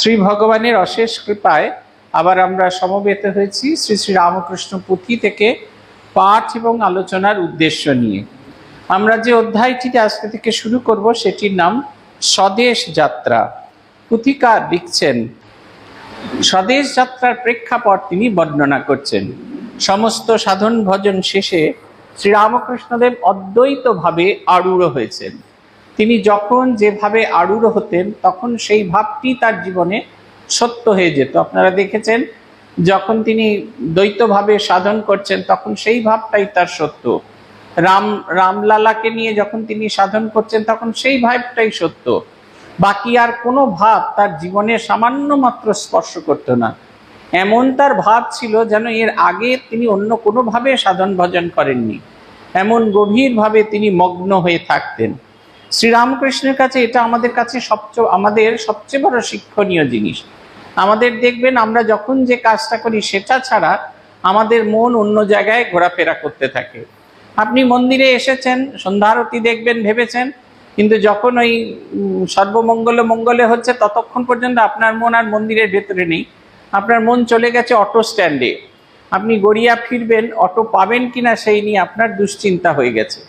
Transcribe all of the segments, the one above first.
শ্রী ভগবানের অশেষ কৃপায় আবার আমরা সমবেত হয়েছি শ্রী শ্রী রামকৃষ্ণ পুঁথি থেকে পাঠ এবং আলোচনার উদ্দেশ্য নিয়ে। আমরা যে অধ্যায়টিতে আজকে থেকে শুরু করব সেটির নাম স্বদেশ যাত্রা। পুথিকার লিখছেন, স্বদেশ যাত্রার প্রেক্ষাপট তিনি বর্ণনা করছেন। সমস্ত সাধন ভজন শেষে শ্রীরামকৃষ্ণদেব অদ্বৈতভাবে আরূঢ় হয়েছেন। তিনি যখন যেভাবে আরূঢ় হতেন তখন সেই ভাবটি তার জীবনে সত্য হয়ে যেত। আপনারা দেখেছেন যখন তিনি দ্বৈতভাবে সাধন করছেন তখন সেই ভাবটাই তার সত্য। রামলালাকে নিয়ে যখন তিনি সাধন করছেন তখন সেই ভাবটাই সত্য। বাকি আর কোনো ভাব তার জীবনে সামান্য মাত্র স্পর্শ করত না। এমন তার ভাব ছিল যেন এর আগে তিনি অন্য কোনোভাবে সাধন ভজন করেননি, এমন গভীরভাবে তিনি মগ্ন হয়ে থাকতেন। শ্রীরামকৃষ্ণের কাছে এটা আমাদের কাছে সবচেয়ে বড় শিক্ষণীয় জিনিস। আমাদের দেখবেন আমরা যখন যে কাজটা করি সেটা ছাড়া আমাদের মন অন্য জায়গায় ঘোরাফেরা করতে থাকে। আপনি মন্দিরে এসেছেন, সন্ধ্যারতি দেখবেন ভেবেছেন, কিন্তু যখন ওই সর্বমঙ্গলে হচ্ছে ততক্ষণ পর্যন্ত আপনার মন আর মন্দিরের ভেতরে নেই। আপনার মন চলে গেছে অটো স্ট্যান্ডে। আপনি গড়িয়া ফিরবেন, অটো পাবেন কিনা সেই নিয়ে আপনার দুশ্চিন্তা হয়ে গেছে।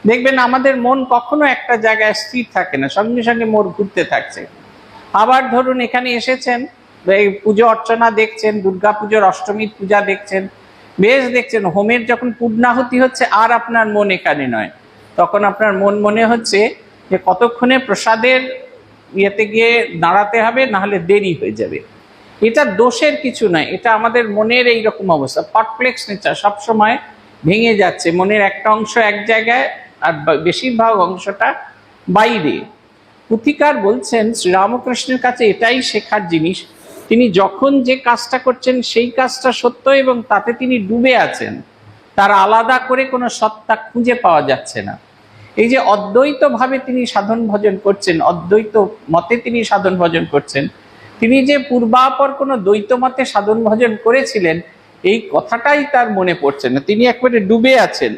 দেখবেন আমাদের মন কখনো একটা জায়গায় স্থির থাকে না, সঙ্গে সঙ্গে মোড় ঘুরতে থাকছে। আবার ধরুন এখানে এসেছেন, এই পুজো অর্চনা দেখছেন, দুর্গা পুজোর অষ্টমীর পূজা দেখছেন, বেশ দেখছেন। হোমের যখন পূর্ণাহুতি হচ্ছে আর আপনার মন এখানে নয়, তখন আপনার মন মনে হচ্ছে যে কতক্ষণে প্রসাদের ইয়েতে গিয়ে দাঁড়াতে হবে, নাহলে দেরি হয়ে যাবে। এটা দোষের কিছু নয়, এটা আমাদের মনের এইরকম অবস্থা, পারপ্লেক্স নেচার, সবসময় ভেঙে যাচ্ছে। মনের একটা অংশ এক জায়গায় আর বেশিরভাগ অংশটা বাইরে। পুথিকার বলছেন শ্রীরামকৃষ্ণের কাছে এটাই শেখার জিনিস। তিনি যখন যে কাজটা করছেন সেই কাজটা সত্য এবং তাতে তিনি ডুবে আছেন, তার আলাদা করে কোনো সত্তা খুঁজে পাওয়া যাচ্ছে না। এই যে অদ্বৈতভাবে তিনি সাধন ভজন করছেন, অদ্বৈত মতে তিনি সাধন ভজন করছেন, তিনি যে পূর্বাপর কোনো দ্বৈত মতে সাধন ভজন করেছিলেন এই কথাটাই তার মনে পড়ছে না। তিনি একবারে ডুবে আছেন।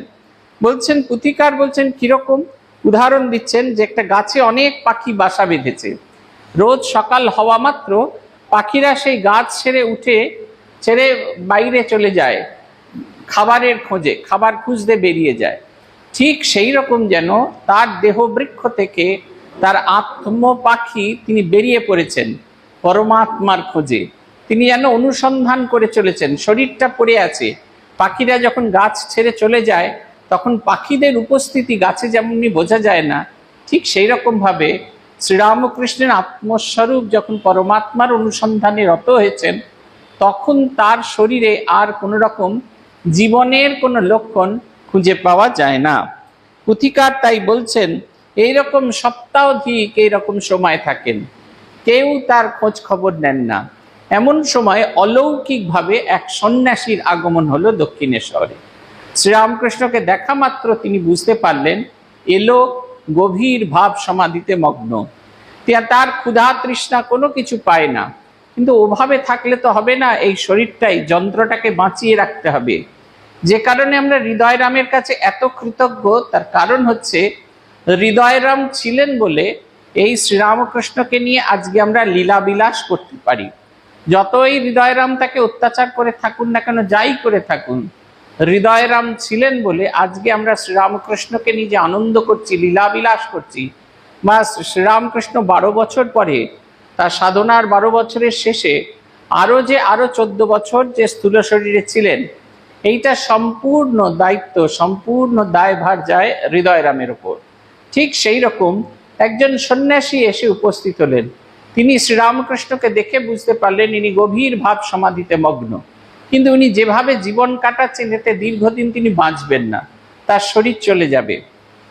বলছেন পুথিকার, বলছেন কিরকম, উদাহরণ দিচ্ছেন যে একটা গাছে অনেক পাখি বাসা বেঁধেছে। রোজ সকাল হওয়া মাত্র পাখিরা সেই গাছ ছেড়ে বাইরে চলে যায় খাবারের খোঁজে, খাবার খুঁজতে বেরিয়ে যায়। ঠিক সেই রকম যেন তার দেহবৃক্ষ থেকে তার আত্ম পাখি তিনি বেরিয়ে পড়েছেন পরমাত্মার খোঁজে। তিনি যেন অনুসন্ধান করে চলেছেন, শরীরটা পড়ে আছে। পাখিরা যখন গাছ ছেড়ে চলে যায় তখন পাখিদের উপস্থিতি গাছে যেমনি বোঝা যায় না, ঠিক সেই রকম ভাবে শ্রীরামকৃষ্ণের আত্মস্বরূপ যখন পরমাত্মার অনুসন্ধানে রত হয়েছেন তখন তার শরীরে আর কোনো রকম জীবনের কোনো লক্ষণ খুঁজে পাওয়া যায় না। পুথিকার তাই বলছেন এইরকম সপ্তাহাধিক এইরকম সময় থাকেন, কেউ তার খোঁজ খবর নেন না। এমন সময় অলৌকিকভাবে এক সন্ন্যাসীর আগমন হলো দক্ষিণেশ্বরে। শ্রীরামকৃষ্ণকে দেখা মাত্র তিনি বুঝতে পারলেন এলো গভীর ভাব সমাধিতে মগ্ন। তার ক্ষুধা তৃষ্ণা কোনো কিছু পায় না, কিন্তু ওভাবে থাকলে তো হবে না, এই শরীরটাই যন্ত্রটাকে বাঁচিয়ে রাখতে হবে। যে কারণে আমরা হৃদয়রামের কাছে এত কৃতজ্ঞ, তার কারণ হচ্ছে হৃদয়রাম ছিলেন বলে এই শ্রীরামকৃষ্ণকে নিয়ে আজকে আমরা লীলাবিলাস করতে পারি। যতই হৃদয়রাম তাকে অত্যাচার করে থাকুন না কেন, যাই করে থাকুন, হৃদয়রাম ছিলেন বলে আজকে আমরা শ্রীরামকৃষ্ণকে নিয়ে যে আনন্দ করছি, লীলাবিলাস করছি। বা শ্রীরামকৃষ্ণ 12 বছর পরে তার সাধনার 12 বছরের শেষে আরো 14 বছর যে স্থূল শরীরে ছিলেন, এইটা সম্পূর্ণ দায়িত্ব, সম্পূর্ণ দায়ভার যায় হৃদয়রামের উপর। ঠিক সেই রকম একজন সন্ন্যাসী এসে উপস্থিত হলেন। তিনি শ্রীরামকৃষ্ণকে দেখে বুঝতে পারলেন ইনি গভীর ভাব সমাধিতে মগ্ন, কিন্তু উনি যেভাবে জীবন কাটাচ্ছেন এতে দীর্ঘদিন তিনি বাঁচবেন না, তার শরীর চলে যাবে।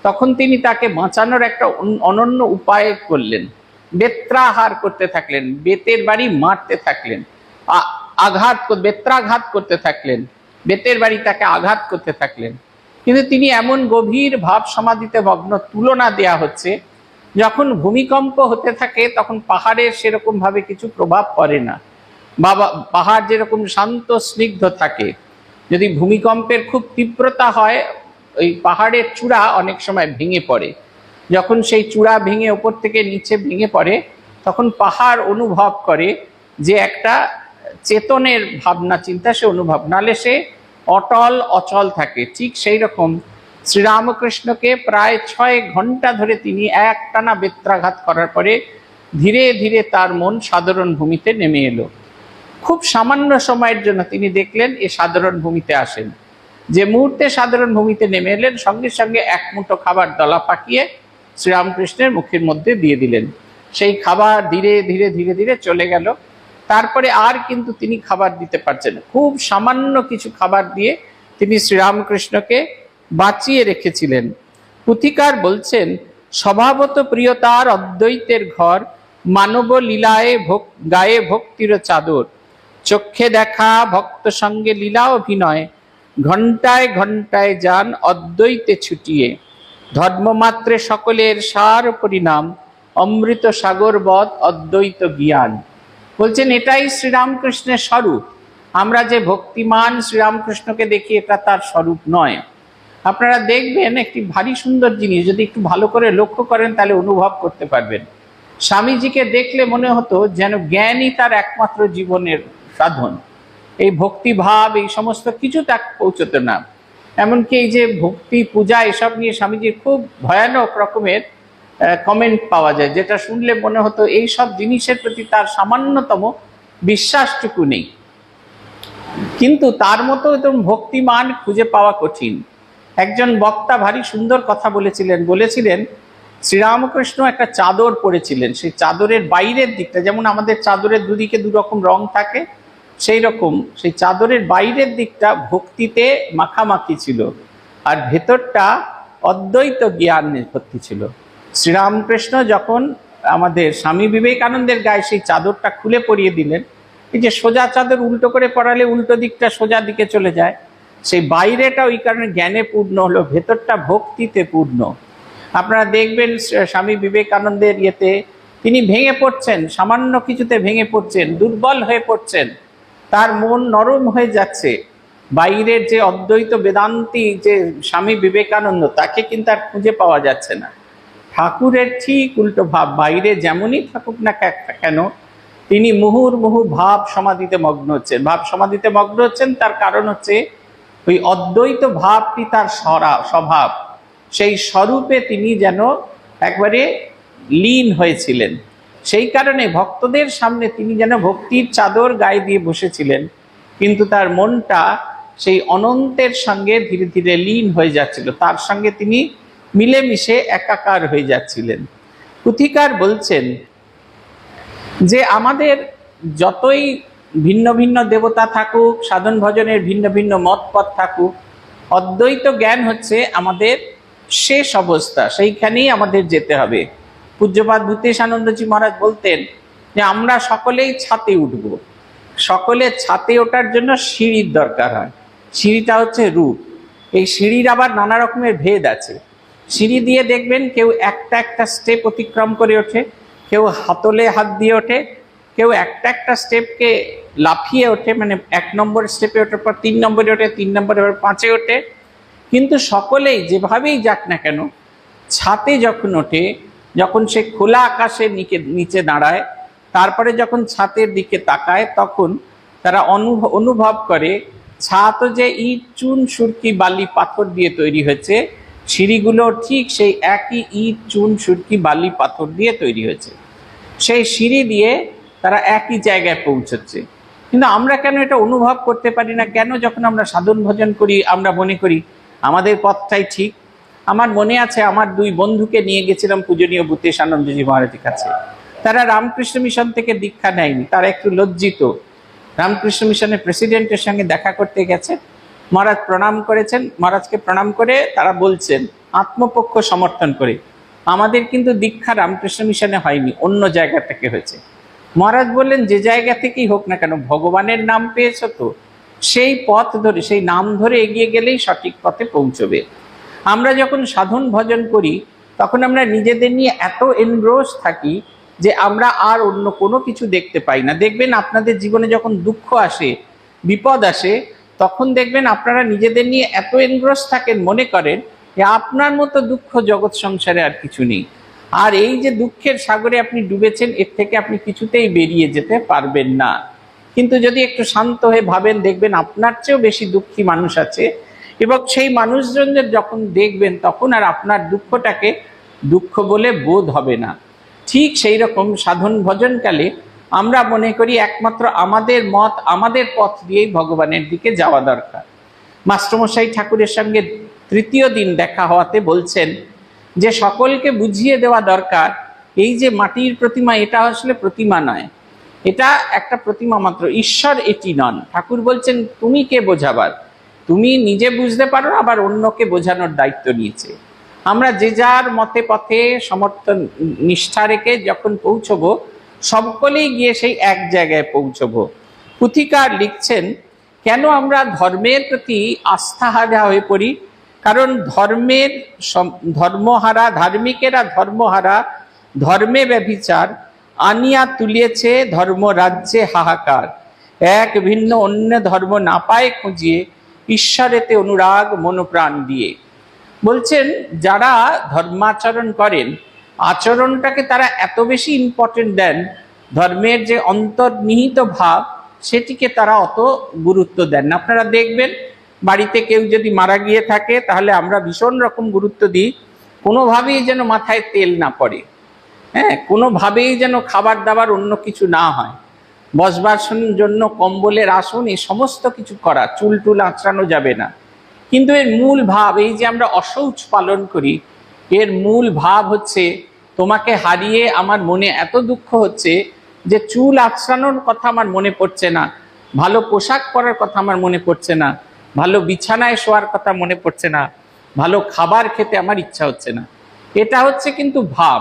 তখন তিনি তাকে বাঁচানোর একটা অনন্য উপায় করলেন, বেত্রাহার করতে থাকলেন, বেতের বাড়ি মারতে থাকলেন, বেত্রাঘাত করতে থাকলেন, বেতের বাড়ি তাকে আঘাত করতে থাকলেন। কিন্তু তিনি এমন গভীর ভাব সমাধিতে মগ্ন, তুলনা দেয়া হচ্ছে যখন ভূমিকম্প হতে থাকে তখন পাহাড়ের সেরকম ভাবে কিছু প্রভাব পড়ে না। পাহাড় যেরকম শান্ত স্নিগ্ধ থাকে, যদি ভূমিকম্পের খুব তীব্রতা হয় ওই পাহাড়ের চূড়া অনেক সময় ভেঙে পড়ে। যখন সেই চূড়া ভেঙে ওপর থেকে নিচে ভেঙে পড়ে তখন পাহাড় অনুভব করে যে একটা চেতনের ভাবনা চিন্তা সে অনুভব, নালে সে অটল অচল থাকে। ঠিক সেই রকম শ্রীরামকৃষ্ণকে প্রায় 6 ঘন্টা ধরে তিনি একটানা বেত্রাঘাত করার পরে ধীরে ধীরে তার মন সাধারণ ভূমিতে নেমে এলো। খুব সামান্য সময়ের জন্য তিনি দেখলেন এ সাধারণ ভূমিতে আসেন। যে মুহূর্তে সাধারণ ভূমিতে নেমে এলেন, সঙ্গে সঙ্গে এক মুঠো খাবার দলা পাকিয়ে শ্রীরামকৃষ্ণের মুখের মধ্যে দিয়ে দিলেন। সেই খাবার ধীরে ধীরে ধীরে ধীরে চলে গেল। তারপরে আর কিন্তু তিনি খাবার দিতে পারছেন না। খুব সামান্য কিছু খাবার দিয়ে তিনি শ্রীরামকৃষ্ণকে বাঁচিয়ে রেখেছিলেন। পুথিকার বলছেন, স্বভাবত প্রিয়তার অদ্বৈতের ঘর, মানব লীলায় গায়ে ভক্তির চাদর, চক্ষে দেখা ভক্ত সঙ্গে লীলা অভিনয়, ঘণ্টায় ঘণ্টায় যান অদ্বৈতে ছুটিয়ে, ধর্মমাত্রে সকলের সার পরিণাম, অমৃত সাগরবৎ অদ্বৈত জ্ঞান। বলছেন এটাই শ্রীরামকৃষ্ণের স্বরূপ। আমরা যে ভক্তিমান শ্রীরামকৃষ্ণকে দেখি এটা তার স্বরূপ নয়। আপনারা দেখবেন একটি ভারী সুন্দর জিনিস, যদি একটু ভালো করে লক্ষ্য করেন তাহলে অনুভব করতে পারবেন। স্বামীজিকে দেখলে মনে হতো যেন জ্ঞানই তার একমাত্র জীবনের সাধন। এই ভক্তিভাব এই সমস্ত কিছু তাকে পৌঁছতো না। এমনকি এই যে ভক্তি পূজা এসব নিয়ে স্বামীজির খুব ভয়ানক রকমের কমেন্ট পাওয়া যায়, যেটা শুনলে মনে হতো এই সব জিনিসের প্রতি তার সামান্যতম বিশ্বাসটুকু নেই। কিন্তু তার মতো ভক্তিমান খুঁজে পাওয়া কঠিন। একজন বক্তা ভারী সুন্দর কথা বলেছিলেন শ্রীরামকৃষ্ণ একটা চাদর পরেছিলেন। সেই চাদরের বাইরের দিকটা, যেমন আমাদের চাদরের দুদিকে দুরকম রং থাকে, সেই রকম সেই চাদরের বাইরের দিকটা ভক্তিতে মাখামাখি ছিল, আর ভেতরটা অদ্বৈত জ্ঞানে ভর্তি ছিল। শ্রীরামকৃষ্ণ যখন আমাদের স্বামী বিবেকানন্দের গায়ে সেই চাদরটা খুলে পরিয়ে দিলেন, এই যে সোজা চাদর উল্টো করে পরালে উল্টো দিকটা সোজা দিকে চলে যায়, সেই বাইরেটা ওই কারণে জ্ঞানে পূর্ণ হলো, ভেতরটা ভক্তিতে পূর্ণ। আপনারা দেখবেন স্বামী বিবেকানন্দের ইয়েতে তিনি ভেঙে পড়ছেন, সামান্য কিছুতে ভেঙে পড়ছেন, দুর্বল হয়ে পড়ছেন, তার মন নরম হয়ে যাচ্ছে। বাইরের যে অদ্বৈত বেদান্তি যে স্বামী বিবেকানন্দ, তাকে কিন্তু আর খুঁজে পাওয়া যাচ্ছে না। ঠাকুরের ঠিক উল্টো ভাব, বাইরে যেমনই থাকুক না কেন তিনি মুহুর্মুহু ভাব সমাধিতে মগ্ন হচ্ছেন। ভাব সমাধিতে মগ্ন হচ্ছেন তার কারণ হচ্ছে ওই অদ্বৈত ভাবটি তার স্বভাব, সেই স্বরূপে তিনি যেন একবারে লীন হয়েছিলেন। সেই কারণে ভক্তদের সামনে তিনি যেন ভক্তির চাদর গায়ে দিয়ে বসেছিলেন, কিন্তু তার মনটা সেই অনন্তের সঙ্গে ধীরে ধীরে লীন হয়ে যাচ্ছিল, তার সঙ্গে তিনি মিলেমিশে একাকার হয়ে যাচ্ছিলেন। পুথিকার বলছেন যে আমাদের যতই ভিন্ন ভিন্ন দেবতা থাকুক, সাধন ভজনের ভিন্ন ভিন্ন মত পথ থাকুক, অদ্বৈত জ্ঞান হচ্ছে আমাদের শেষ অবস্থা, সেইখানেই আমাদের যেতে হবে। পূজ্যপাদ ভূতেশানন্দজি মহারাজ বলতেন যে আমরা সকলেই ছাতে উঠব, সকলের ছাতে ওঠার জন্য সিঁড়ির দরকার হয়। সিঁড়িটা হচ্ছে রূপ। এই সিঁড়ির আবার নানা রকমের ভেদ আছে। সিঁড়ি দিয়ে দেখবেন কেউ একটা একটা স্টেপ অতিক্রম করে ওঠে, কেউ হাতলে হাত দিয়ে ওঠে, কেউ একটা একটা স্টেপকে লাফিয়ে ওঠে, মানে 1 নম্বর স্টেপে ওঠার পর 3 নম্বরে ওঠে, 3 নম্বরে 5-এ ওঠে। কিন্তু সকলেই যেভাবেই যাক না কেন, ছাতে যখন ওঠে, যখন সে খোলা আকাশের নিচে দাঁড়ায়, তারপরে যখন ছাতের দিকে তাকায়, তখন তারা অনুভব করে ছাদ যে ইট চুন সুরকি বালি পাথর দিয়ে তৈরি হয়েছে, সিঁড়িগুলো ঠিক সেই একই ইট চুন সুরকি বালি পাথর দিয়ে তৈরি হয়েছে। সেই সিঁড়ি দিয়ে তারা একই জায়গায় পৌঁছচ্ছে। কিন্তু আমরা কেন এটা অনুভব করতে পারি না? কেন যখন আমরা সাধন ভজন করি আমরা মনে করি আমাদের পথটাই ঠিক? আমার মনে আছে, আমার 2 বন্ধুকে নিয়ে গেছিলাম পূজনীয় ভূতেশানন্দজি মহারাজের কাছে। তারা রামকৃষ্ণ মিশন থেকে দীক্ষা নেয়নি, তারা একটু লজ্জিত। রামকৃষ্ণ মিশনের প্রেসিডেন্টের সঙ্গে দেখা করতে গেছে, মহারাজ প্রণাম করেছেন। মহারাজকে প্রণাম করে তারা বলছেন আত্মপক্ষ সমর্থন করে, আমাদের কিন্তু দীক্ষা রামকৃষ্ণ মিশনে হয়নি, অন্য জায়গা থেকে হয়েছে। মহারাজ বললেন যে জায়গা থেকেই হোক না কেন, ভগবানের নাম পেয়েছ তো, সেই পথ ধরে, সেই নাম ধরে এগিয়ে গেলেই সঠিক পথে পৌঁছবে। আমরা যখন সাধন ভজন করি তখন আমরা নিজেদের নিয়ে এত এনগ্রোস থাকি যে আমরা আর অন্য কোনো কিছু দেখতে পাই না। দেখবেন আপনাদের জীবনে যখন দুঃখ আসে, বিপদ আসে, তখন দেখবেন আপনারা নিজেদের নিয়ে এত এনগ্রোস থাকেন, মনে করেন যে আপনার মতো দুঃখ জগৎ সংসারে আর কিছু নেই। আর এই যে দুঃখের সাগরে আপনি ডুবেছেন, এর থেকে আপনি কিছুতেই বেরিয়ে যেতে পারবেন না। কিন্তু যদি একটু শান্ত হয়ে ভাবেন, দেখবেন আপনার চেয়েও বেশি দুঃখী মানুষ আছে, এবং সেই মানুষজনদের যখন দেখবেন তখন আর আপনার দুঃখটাকে দুঃখ বলে বোধ হবে না। ঠিক সেই রকম সাধন ভজনকালে আমরা মনে করি একমাত্র আমাদের মত, আমাদের পথ দিয়েই ভগবানের দিকে যাওয়া দরকার। মাস্টারমশাই ঠাকুরের সঙ্গে তৃতীয় দিন দেখা হওয়াতে বলছেন যে সকলকে বুঝিয়ে দেওয়া দরকার, এই যে মাটির প্রতিমা, এটা আসলে প্রতিমা নয়, এটা একটা প্রতিমা মাত্র, ঈশ্বর এটি নন। ঠাকুর বলছেন তুমি কে বোঝাবার, তুমি নিজে বুঝতে পারো, আবার অন্যকে বোঝানোর দায়িত্ব নিয়েছে। আমরা যে যার মতে পথে সমর্থন নিষ্ঠা রেখে যখন পৌঁছবো, সকলেই গিয়ে সেই এক জায়গায় পৌঁছবো। পুথিকার লিখছেন, কেন আমরা ধর্মের প্রতি আস্থাহারা হয়ে পড়ি? কারণ ধর্মহারা ধার্মিকেরা ধর্মহারা, ধর্মে ব্যভিচার আনিয়া তুলিয়েছে ধর্ম রাজ্যে হাহাকার। এক ভিন্ন অন্য ধর্ম না পায় খুঁজিয়ে, ঈশ্বরেতে অনুরাগ মনোপ্রাণ দিয়ে। বলছেন যারা ধর্মাচরণ করেন, আচরণটাকে তারা এত বেশি ইম্পর্টেন্ট দেন, ধর্মের যে অন্তর্নিহিত ভাব সেটিকে তারা অত গুরুত্ব দেন না। আপনারা দেখবেন বাড়িতে কেউ যদি মারা গিয়ে থাকে, তাহলে আমরা ভীষণ রকম গুরুত্ব দিই, কোনোভাবেই যেন মাথায় তেল না পড়ে, হ্যাঁ, কোনোভাবেই যেন খাবার দাবার অন্য কিছু না হয়, বসবার জন্য কম্বলের আসন, এই সমস্ত কিছু করা, চুল টুল আঁচড়ানো যাবে না। কিন্তু এর মূল ভাব, এই যে আমরা অশৌচ পালন করি, এর মূল ভাব হচ্ছে তোমাকে হারিয়ে আমার মনে এত দুঃখ হচ্ছে যে চুল আঁচড়ানোর কথা আমার মনে পড়ছে না, ভালো পোশাক পরার কথা আমার মনে পড়ছে না, ভালো বিছানায় শোয়ার কথা মনে পড়ছে না, ভালো খাবার খেতে আমার ইচ্ছা হচ্ছে না। এটা হচ্ছে কিন্তু ভাব,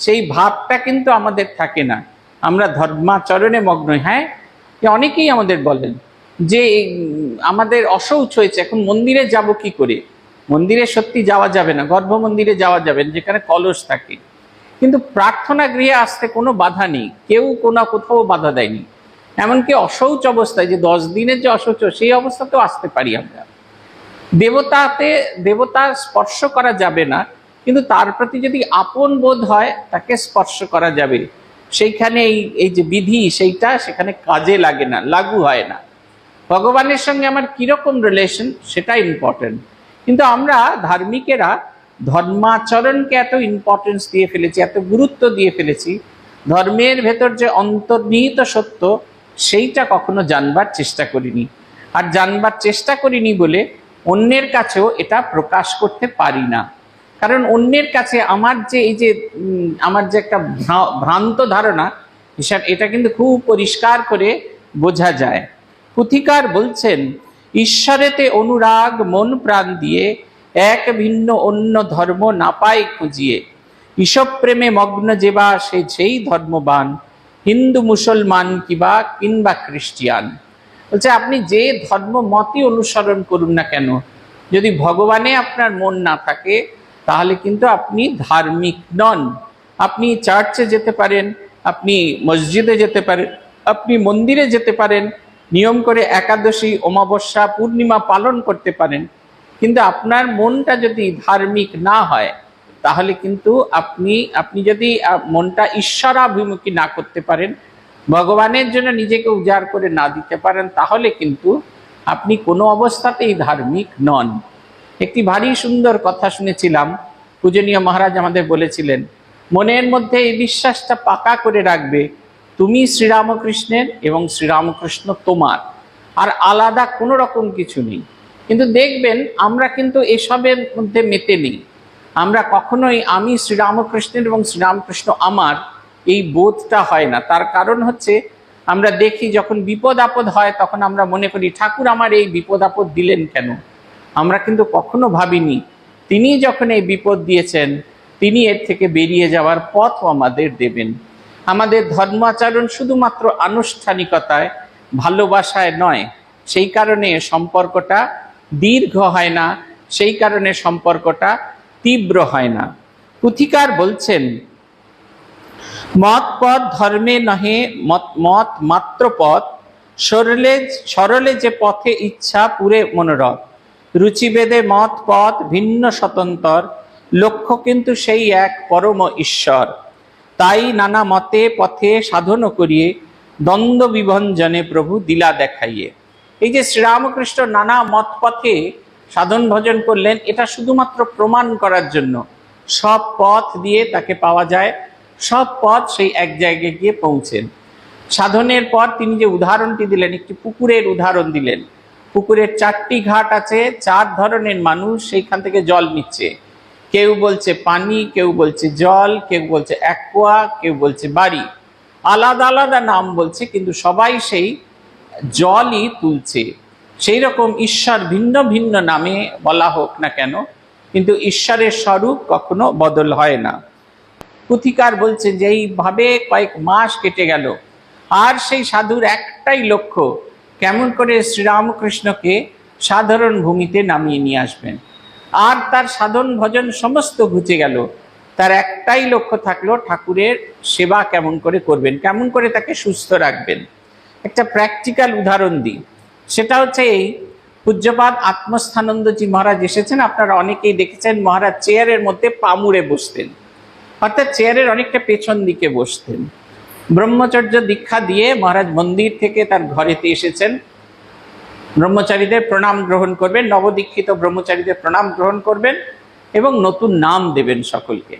সেই ভাবটা কিন্তু আমাদের থাকে না, আমরা ধর্মাচরণে মগ্ন। হ্যাঁ, অনেকেই আমাদের বলেন যে আমাদের অশৌচ হয়েছে, এখন মন্দিরে যাব কি করে? মন্দিরে সত্যি যাওয়া যাবে না, গর্ভ মন্দিরে যাওয়া যাবে না যেখানে কলস থাকে, কিন্তু প্রার্থনা গৃহে আসতে কোনো বাধা নেই, কেউ কোথাও বাধা দেয়নি। এমনকি অশৌচ অবস্থায়, যে 10 দিনের যে অশৌচ, সেই অবস্থাতেও আসতে পারি আমরা। দেবতা স্পর্শ করা যাবে না, কিন্তু তার প্রতি যদি আপন বোধ হয় তাকে স্পর্শ করা যাবে। সেইখানে এই যে বিধি, সেইটা সেখানে কাজে লাগে না, লাগু হয় না। ভগবানের সঙ্গে আমার কিরকম রিলেশন, সেটা ইম্পর্টেন্ট। কিন্তু আমরা ধার্মিকেরা ধর্মাচরণকে এত ইম্পর্টেন্স দিয়ে ফেলেছি, এত গুরুত্ব দিয়ে ফেলেছি, ধর্মের ভেতর যে অন্তর্নিহিত সত্য সেইটা কখনো জানবার চেষ্টা করিনি। আর জানবার চেষ্টা করিনি বলে অন্যের কাছেও এটা প্রকাশ করতে পারি না। কারণ অন্যের কাছে আমার যে আমার যে একটা ভ্রান্ত ধারণা, এটা কিন্তু খুব পরিষ্কার করে বোঝা যায়। পুথিকার বলছেন, ঈশ্বরেতে অনুরাগ মন প্রাণ দিয়ে, এক ভিন্ন অন্য ধর্ম না পায় খুঁজিয়ে। ঈশ্বর প্রেমে মগ্ন যেবা সেই ধর্মবান, হিন্দু মুসলমান কিংবা খ্রিস্টিয়ান। বলছে আপনি যে ধর্ম মতই অনুসরণ করুন না কেন, যদি ভগবানে আপনার মন না থাকে, তাহলে কিন্তু আপনি ধার্মিক নন। আপনি চার্চে যেতে পারেন, আপনি মসজিদে যেতে পারেন, আপনি মন্দিরে যেতে পারেন, নিয়ম করে একাদশী, অমাবস্যা, পূর্ণিমা পালন করতে পারেন, কিন্তু আপনার মনটা যদি ধার্মিক না হয়, তাহলে কিন্তু আপনি যদি মনটা ঈশ্বরাভিমুখী না করতে পারেন, ভগবানের জন্য নিজেকে উজাড় করে না দিতে পারেন, তাহলে কিন্তু আপনি কোনো অবস্থাতেই ধার্মিক নন। একটি ভারী সুন্দর কথা শুনেছিলাম, পূজনীয় মহারাজ আমাদের বলেছিলেন, মনের মধ্যে এই বিশ্বাসটা পাকা করে রাখবে, তুমি শ্রীরামকৃষ্ণের এবং শ্রীরামকৃষ্ণ তোমার, আর আলাদা কোনো রকম কিছু নেই। কিন্তু দেখবেন আমরা কিন্তু এসবের মধ্যে মেতে নেই, আমরা কখনোই আমি শ্রীরামকৃষ্ণের এবং শ্রীরামকৃষ্ণ আমার, এই বোধটা হয় না। তার কারণ হচ্ছে আমরা দেখি যখন বিপদ আপদ হয়, তখন আমরা মনে করি ঠাকুর আমার এই বিপদ আপদ দিলেন কেন। আমরা কিন্তু কখনো ভাবিনি তিনি যখন এই বিপদ দিয়েছেন, তিনি এর থেকে বেরিয়ে যাওয়ার পথও আমাদের দেবেন। আমাদের ধর্মাচরণ শুধুমাত্র আনুষ্ঠানিকতায়, ভালোবাসায় নয়, সেই কারণে সম্পর্কটা দীর্ঘ হয় না, সেই কারণে সম্পর্কটা তীব্র হয় না। পুথিকার বলছেন, মত পথ ধর্মে নহে মত মাত্র পথ, সরলে যে পথে ইচ্ছা পুরে মনোরথ। রুচিভেদে মত পথ ভিন্ন স্বতন্ত্র, লক্ষ্য কিন্তু সেই এক পরম ঈশ্বর। তাই নানা মতে পথে সাধন করিয়ে দ্বন্দ্ব বিভঞ্জনে প্রভু দিলা দেখাইয়ে। এই যে শ্রীরামকৃষ্ণ নানা মত পথে সাধন ভজন করলেন, এটা শুধুমাত্র প্রমাণ করার জন্য। সব পথ দিয়ে তাকে পাওয়া যায়, সব পথ সেই এক জায়গায় গিয়ে পৌঁছেন। সাধনের পর তিনি যে উদাহরণটি দিলেন, একটি পুকুরের উদাহরণ দিলেন। পুকুরের 4টি ঘাট আছে, 4 ধরনের মানুষ সেইখান থেকে জল নিচ্ছে। কেউ বলছে পানি, কেউ বলছে জল, কেউ বলছে অ্যাকোয়া, কেউ বলছে বাড়ি। আলাদা আলাদা নাম বলছে, কিন্তু সবাই সেই জলই তুলছে। সেই রকম ঈশ্বর ভিন্ন ভিন্ন নামে বলা হোক না কেন, কিন্তু ঈশ্বরের স্বরূপ কখনো বদল হয় না। পুথিকার বলছে যে এইভাবে কয়েক মাস কেটে গেল, আর সেই সাধুর একটাই লক্ষ্য, কেমন করে শ্রীরামকৃষ্ণকে সাধারণ ভূমিতে নামিয়ে নিয়ে আসবেন। আর তার সাধন ভজন সমস্ত ঘুচে গেল, তার একটাই লক্ষ্য থাকলো, ঠাকুরের সেবা কেমন করে করবেন, কেমন করে তাকে সুস্থ রাখবেন। একটা প্র্যাকটিক্যাল উদাহরণ দিই, সেটা হচ্ছে এই পূজ্যপাদ আত্মস্থানন্দজি মহারাজ এসেছেন। আপনারা অনেকেই দেখেছেন, মহারাজ চেয়ারের মধ্যে পা মুড়ে বসতেন, অর্থাৎ চেয়ারের অনেকটা পেছন দিকে বসতেন। ব্রহ্মচর্য দীক্ষা দিয়ে মহারাজ মন্দির থেকে তার ঘরেতে এসেছেন। ব্রহ্মচারীদের প্রণাম গ্রহণ করবেন, নবদীক্ষিত ব্রহ্মচারীদের প্রণাম গ্রহণ করবেন এবং নতুন নাম দেবেন সকলকে।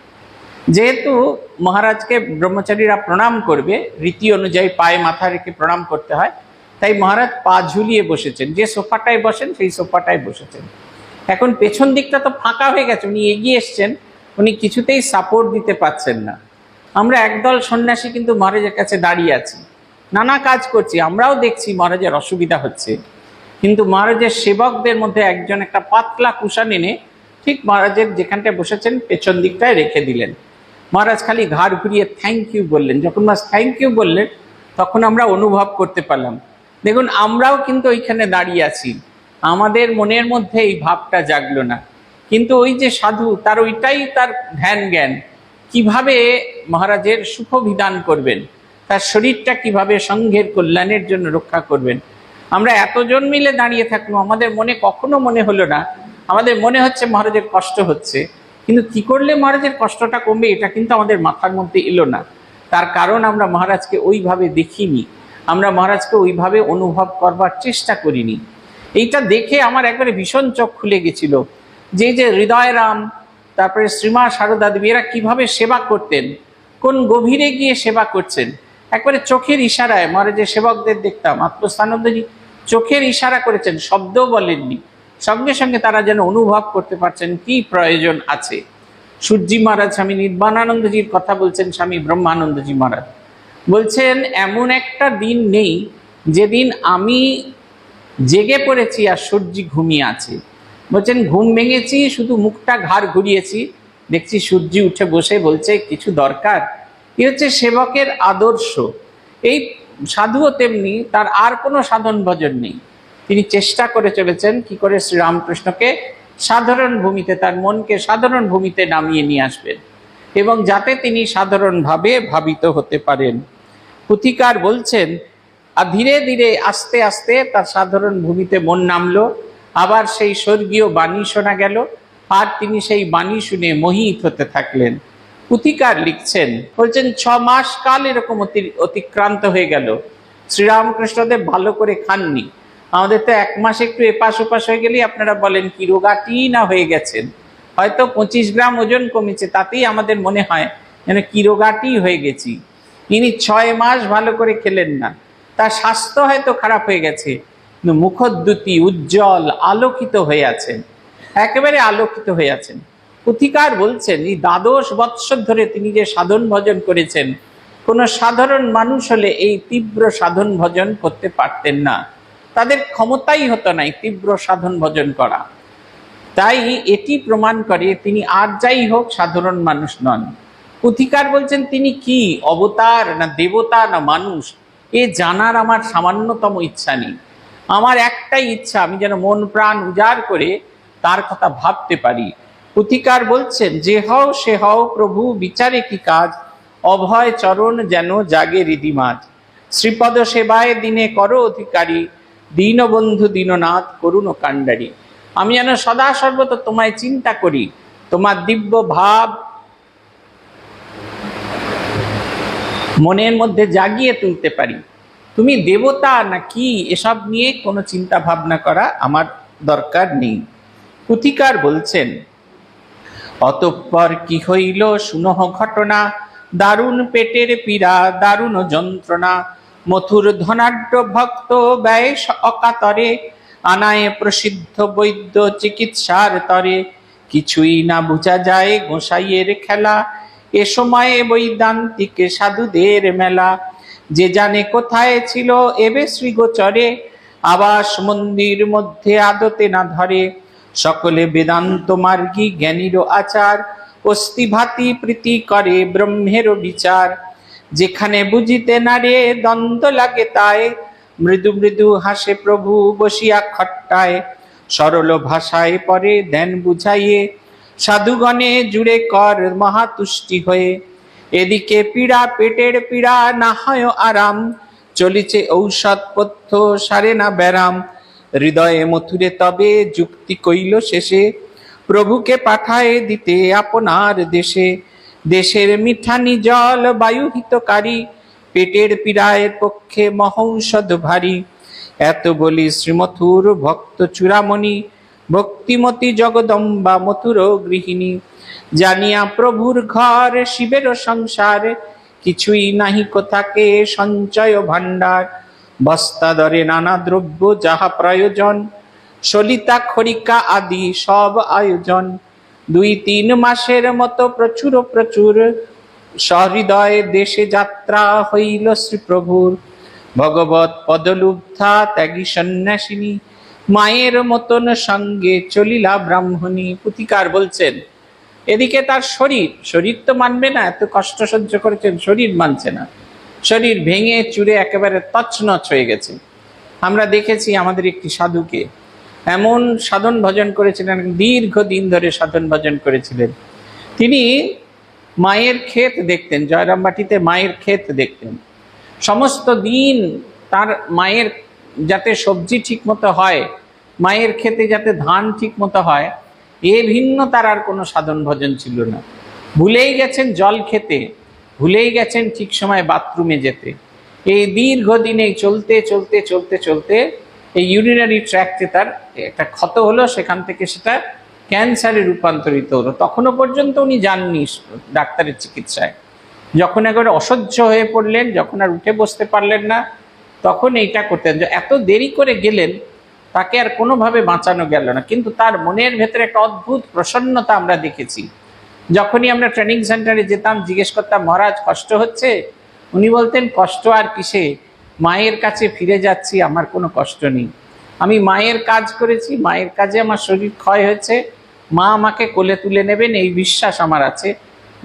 যেহেতু মহারাজকে ব্রহ্মচারীরা প্রণাম করবে, রীতি অনুযায়ী পায়ে মাথা রেখে প্রণাম করতে হয়, তাই মহারাজ পা ঝুলিয়ে বসেছেন। যে সোফাটায় বসেন সেই সোফাটায় বসেছেন। এখন পেছন দিকটা তো ফাঁকা হয়ে গেছে, উনি এগিয়ে এসছেন, উনি কিছুতেই সাপোর্ট দিতে পারছেন না। আমরা একদল সন্ন্যাসী কিন্তু মহারাজের কাছে দাঁড়িয়ে আছি, নানা কাজ করছি, আমরাও দেখছি মহারাজের অসুবিধা হচ্ছে, কিন্তু মহারাজের সেবকদের মধ্যে একজন একটা পাতলা কুশন এনে ঠিক মহারাজের যেখানটায় বসেছেন পেছন দিকটায় রেখে দিলেন। মহারাজ খালি ঘাড় ঘুরিয়ে থ্যাংক ইউ বললেন। যখন মহারাজ থ্যাংক ইউ বললেন, তখন আমরা অনুভব করতে পারলাম, দেখুন আমরাও কিন্তু ওইখানে দাঁড়িয়ে আছি, আমাদের মনের মধ্যে এই ভাবটা জাগলো না। কিন্তু ওই যে সাধু, তার ওইটাই তার ধ্যান জ্ঞান, কিভাবে মহারাজের সুখবিধান করবেন, তার শরীরটা কিভাবে সংঘের কল্যাণের জন্য রক্ষা করবেন। আমরা এতজন মিলে দাঁড়িয়ে থাকলো, আমাদের মনে কখনো মনে হলো না, আমাদের মনে হচ্ছে মহারাজের কষ্ট হচ্ছে, কিন্তু কি করলে মহারাজের কষ্টটা কমবে এটা কিন্তু আমাদের মাথার মধ্যে এলো না। তার কারণ আমরা মহারাজকে ওইভাবে দেখিনি, আমরা মহারাজকে ওইভাবে অনুভব করবার চেষ্টা করিনি। এইটা দেখে আমার একবারে ভীষণ চোখ খুলে গেছিল, যে হৃদয়রাম, তারপরে শ্রীমা সারদা দেবী, এরা কিভাবে সেবা করতেন, কোন গভীরে গিয়ে সেবা করছেন। একবারে চোখের ইশারায় মহারাজের সেবকদের দেখতাম, আত্মস্থানন্দজি চোখের ইশারা করেছেন, শব্দও বলেননি, সঙ্গে সঙ্গে তারা যেন অনুভব করতে পারছেন কি প্রয়োজন আছে। সূর্যি মহারাজ স্বামী নির্বাণানন্দজির কথা বলছেন, স্বামী ব্রহ্মানন্দজি মহারাজ বলছেন, এমন একটা দিন নেই যেদিন আমি জেগে পড়েছি আর সূর্যি ঘুমিয়ে আছে। বলছেন ঘুম ভেঙেছি, শুধু মুখটা ঘাড় ঘুরিয়েছি, দেখছি সূর্যি উঠে বসে বলছে কিছু দরকার। এই হচ্ছে সেবকের আদর্শ। এই সাধুও তেমনি, তার আর কোনো সাধন ভজন নেই, তিনি চেষ্টা করে চলেছেন কি করে শ্রীরামকৃষ্ণকে সাধারণ ভূমিতে, তার মনকে সাধারণ ভূমিতে নামিয়ে নিয়ে আসবেন এবং যাতে তিনি সাধারণভাবে ভাবিত হতে পারেন। পুথিকার বলছেন, আর ধীরে ধীরে আস্তে আস্তে তার সাধারণ ভূমিতে মন নামলো, আবার সেই স্বর্গীয় বাণী শোনা গেল, আর তিনি সেই বাণী শুনে মোহিত হতে থাকলেন। পুথিকার লিখছেন, বলছেন 6 মাস কাল এরকম অতিক্রান্ত হয়ে গেল, শ্রীরামকৃষ্ণদেব ভালো করে খাননি। আমাদের তো 1 মাস একটু এপাশ ওপাশ হয়ে গেলেই আপনারা বলেন কি রোগাটি না হয়ে গেছেন, হয়তো 25 গ্রাম ওজন কমেছে, তাতেই আমাদের মনে হয় যেন কি রোগাটি হয়ে গেছি। তিনি 6 মাস ভালো করে খেলেন না, তার স্বাস্থ্য হয়তো খারাপ হয়ে গেছে, কিন্তু মুখোদ্যুতি উজ্জ্বল আলোকিত হয়ে আছেন, একেবারে আলোকিত হয়ে আছেন। পুথিকার বলছেন, এই 12 বৎসর ধরে তিনি যে সাধন ভজন করেছেন, কোনো সাধারণ মানুষ হলে এই তীব্র সাধন ভজন করতে পারতেন না, তাদের ক্ষমতাই হতো না এই তীব্র সাধন ভজন করা। তাই এটি প্রমাণ করে তিনি আর যাই হোক সাধারণ মানুষ নন। পুথিকার বলছেন, তিনি কি অবতার না দেবতা না মানুষ, এ জানার আমার সামান্যতম ইচ্ছা নেই। আমার একটাই ইচ্ছা, আমি যেন মন প্রাণ উজাড় করে তার কথা ভাবতে পারি। পুথিকার বলছেন, যে হও সে হও প্রভু বিচারে কি কাজ, অভয় চরণ যেন জাগে হৃদিমাজ, শ্রীপদ সেবায় দিনে করো অধিকারী, দীনবন্ধু দীননাথ করুণ কাণ্ডারী। আমি যেন সদা সর্বত তোমায় চিন্তা করি, তোমার দিব্য ভাব মনের মধ্যে জাগিয়ে তুলতে পারি। তুমি দেবতা না কি এসব নিয়ে কোনো চিন্তা ভাবনা করা আমার দরকার নেই। পুথিকার বলছেন, অতঃপর কি হইল শুনহ ঘটনা, দারুণ পেটের পীড়া দারুণ যন্ত্রণা, মথুর ধনাঢ্য ভক্ত ব্যয় অকাতরে, আনায় প্রসিদ্ধ বৈদ্য চিকিৎসার তরে, কিছুই না বুঝা যায় গোসাইয়ের খেলা, এ সময়ে বৈদান্তিক সাধুদের মেলা, যে জানে কোথায় ছিল এবে শ্রীগোচরে, আবাস মন্দির মধ্যে আদতে না ধরে, সকলে বেদান্ত মার্গী জ্ঞানীর আচার, অস্থিভাতি প্রীতি করে ব্রহ্মের বিচার, যেখানে বুঝিতে না রে দ্বন্দ্ব লাগে তাই, মৃদু মৃদু হাসে প্রভু বসিয়া খট্টায়, সরল ভাষায় পরে দেন বুঝাইয়ে, সাধুগণে জুড়ে কর মহাতুষ্টি হয়ে, এদিকে পীড়া পেটের পীড়া না হয় আরাম, চলিছে ঔষধ পথ্য সারে না ব্যারাম, হৃদয়ে মথুরে তবে যুক্তি কইল শেষে, প্রভুকে পাঠায় দিতে আপনার দেশে, দেশের মিঠানি জল বায়ু হিতকারী, পেটের পীড়ায়ের পক্ষে মহৌষধ ভারী, এত বলি শ্রীমথুর ভক্ত চূড়ামণি, ভক্তিমতী জগদম্বা মথুর গৃহিণী, জানিয়া প্রভুর ঘর শিবের সংসার, কিছুই নাহি কোথাকে সঞ্চয় ভাণ্ডার, বস্তা দরে নানা দ্রব্য যাহা প্রয়োজন, সলিতা খরিকা আদি সব আয়োজন, 2-3 মাসের মতো প্রচুর প্রচুর, সহৃদয় দেশে যাত্রা হইল শ্রীপ্রভুর, ভগবত পদলুব্ধা ত্যাগী সন্ন্যাসিনী, মায়ের মতন সঙ্গে চলিলা ব্রাহ্মণী। পুথিকার বলছেন, এদিকে তার শরীর তো মানবে না, এত কষ্ট সহ্য করেছেন, শরীর মানছে না, শরীর ভেঙে চুরে একেবারে তছনছ হয়ে গেছে। আমরা দেখেছি আমাদের একটি সাধুকে এমন সাধন ভজন করেছিলেন, দীর্ঘদিন ধরে সাধন ভজন করেছিলেন। তিনি মায়ের ক্ষেত দেখতেন, জয়রামবাটিতে মায়ের ক্ষেত দেখতেন। সমস্ত দিন তার মায়ের যাতে সবজি ঠিক মতো হয়, মায়ের ক্ষেতে যাতে ধান ঠিক মতো হয়, এ ভিন্ন তার আর কোনো সাধন ভজন ছিল না। ভুলেই গেছেন জল খেতে, ভুলেই গেছেন ঠিক সময় বাথরুমে যেতে। এই দীর্ঘদিনে চলতে চলতে চলতে চলতে এই ইউরিনারি ট্র্যাক্টে তার একটা ক্ষত হলো, সেখান থেকে সেটা ক্যান্সারে রূপান্তরিত হলো। তখনও পর্যন্ত উনি যাননি ডাক্তারের চিকিৎসায়। যখন একবারে অসহ্য হয়ে পড়লেন, যখন আর উঠে বসতে পারলেন না, তখন এইটা করতেন। এত দেরি করে গেলেন, তাকে আর কোনোভাবে বাঁচানো গেল না। কিন্তু তার মনের ভেতরে একটা অদ্ভুত প্রসন্নতা আমরা দেখেছি। যখনই আমরা ট্রেনিং সেন্টারে যেতাম, জিজ্ঞেস করতাম, মহারাজ কষ্ট হচ্ছে? উনি বলতেন, কষ্ট আর কিসে, মায়ের কাছে ফিরে যাচ্ছি, আমার কোনো কষ্ট নেই। আমি মায়ের কাজ করেছি, মায়ের কাজে আমার শরীর ক্ষয় হয়েছে, মা আমাকে কোলে তুলে নেবেন এই বিশ্বাস আমার আছে,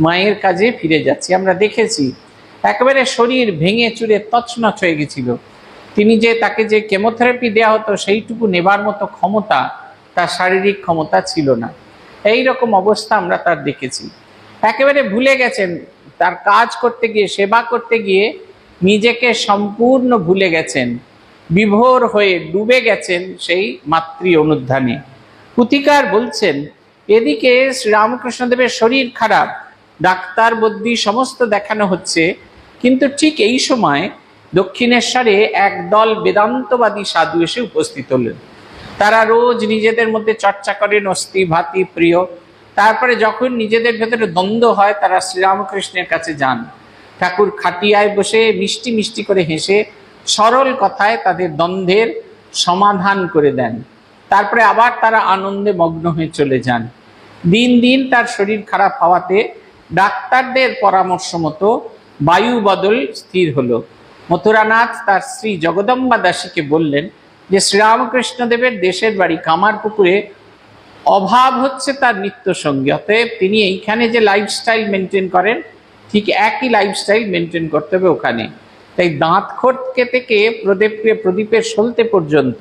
মায়ের কাজে ফিরে যাচ্ছি। আমরা দেখেছি একেবারে শরীর ভেঙে চুরে তছনছ হয়ে গেছিল। তিনি তাকে যে কেমোথেরাপি দেওয়া হতো, সেইটুকু নেবার মতো ক্ষমতা তার শারীরিক ক্ষমতা ছিল না। এই রকম অবস্থা আমরা তার দেখেছি। একেবারে ভুলে গেছেন, তার কাজ করতে গিয়ে, সেবা করতে গিয়ে নিজেকে সম্পূর্ণ ভুলে গেছেন, বিভোর হয়ে ডুবে গেছেন সেই মাতৃ অনুধ্যানে। পুথিকার বলছেন, এদিকে শ্রীরামকৃষ্ণদেবের শরীর খারাপ, ডাক্তার বদ্যি সমস্ত দেখানো হচ্ছে, কিন্তু ঠিক এই সময় দক্ষিণেশ্বরে একদল বেদান্তবাদী সাধু এসে উপস্থিত হলেন। তারা রোজ নিজেদের মধ্যে চর্চা করেন অস্থি ভাতি প্রিয়। তারপরে যখন নিজেদের ভেতরে দ্বন্দ্ব হয়, তারা শ্রীরামকৃষ্ণের কাছে যান। ঠাকুর খাটিয়ায় বসে মিষ্টি মিষ্টি করে হেসে সরল কথায় তাদের দ্বন্দ্বের সমাধান করে দেন। তারপরে আবার তারা আনন্দে মগ্ন হয়ে চলে যান। দিন দিন তার শরীর খারাপ হওয়াতে ডাক্তারদের পরামর্শ মতো বায়ু বদল স্থির হলো। মথুরানাথ তার স্ত্রী জগদম্বা দাসীকে বললেন যে শ্রীরামকৃষ্ণদেবের দেশের বাড়ি কামারপুকুরে, অভাব হচ্ছে তার নিত্য সঙ্গী, অতএব তিনি এইখানে যে লাইফস্টাইল মেনটেন করেন, ঠিক একই লাইফস্টাইল মেনটেন করতে হবে ওখানে। তাই দাঁত খটকে থেকে প্রদীপের সলতে পর্যন্ত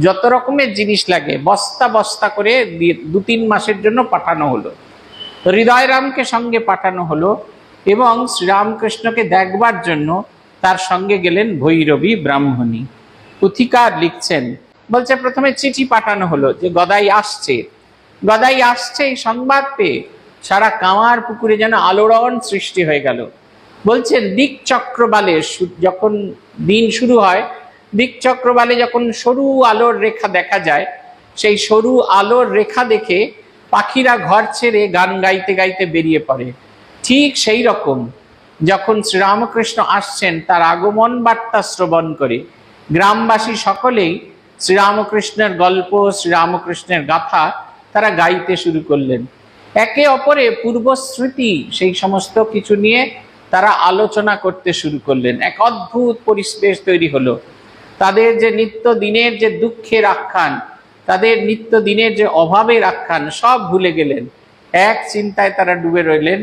যত রকমের জিনিস লাগে বস্তা বস্তা করে 2-3 মাসের জন্য পাঠানো হলো। হৃদয়রামকে সঙ্গে পাঠানো হলো এবং শ্রীরামকৃষ্ণকে দেখবার জন্য তার সঙ্গে গেলেন ভৈরবী ব্রাহ্মণী। পুথিকার লিখছেন, বলছে প্রথমে চিঠি পাঠানো হলো যে গদাই আসছে। গদাই আসছে এই সংবাদ পেয়ে সারা কামার পুকুরে যেন আলোড়ন সৃষ্টি হয়ে গেল। বলছেন দিক চক্রবালে যখন দিন শুরু হয়, দিক চক্রবালে যখন সরু আলোর রেখা দেখা যায়, সেই সরু আলোর রেখা দেখে পাখিরা ঘর ছেড়ে গান গাইতে গাইতে বেরিয়ে পড়ে। ঠিক সেই রকম যখন শ্রীরামকৃষ্ণ আসছেন তার আগমন বার্তা শ্রবণ করে গ্রামবাসী সকলেই শ্রীরামকৃষ্ণের গল্প, শ্রীরামকৃষ্ণের গাথা তারা গাইতে শুরু করলেন। একে অপরে পূর্বস্মৃতি সেই সমস্ত কিছু নিয়ে তারা আলোচনা করতে শুরু করলেন। এক অদ্ভুত পরিবেশ তৈরি হলো। তাদের যে নিত্য দিনের যে দুঃখের আখ্যান, তাদের নিত্য দিনের যে অভাবের আখ্যান, সব ভুলে গেলেন। এক চিন্তায় তারা ডুবে রইলেন।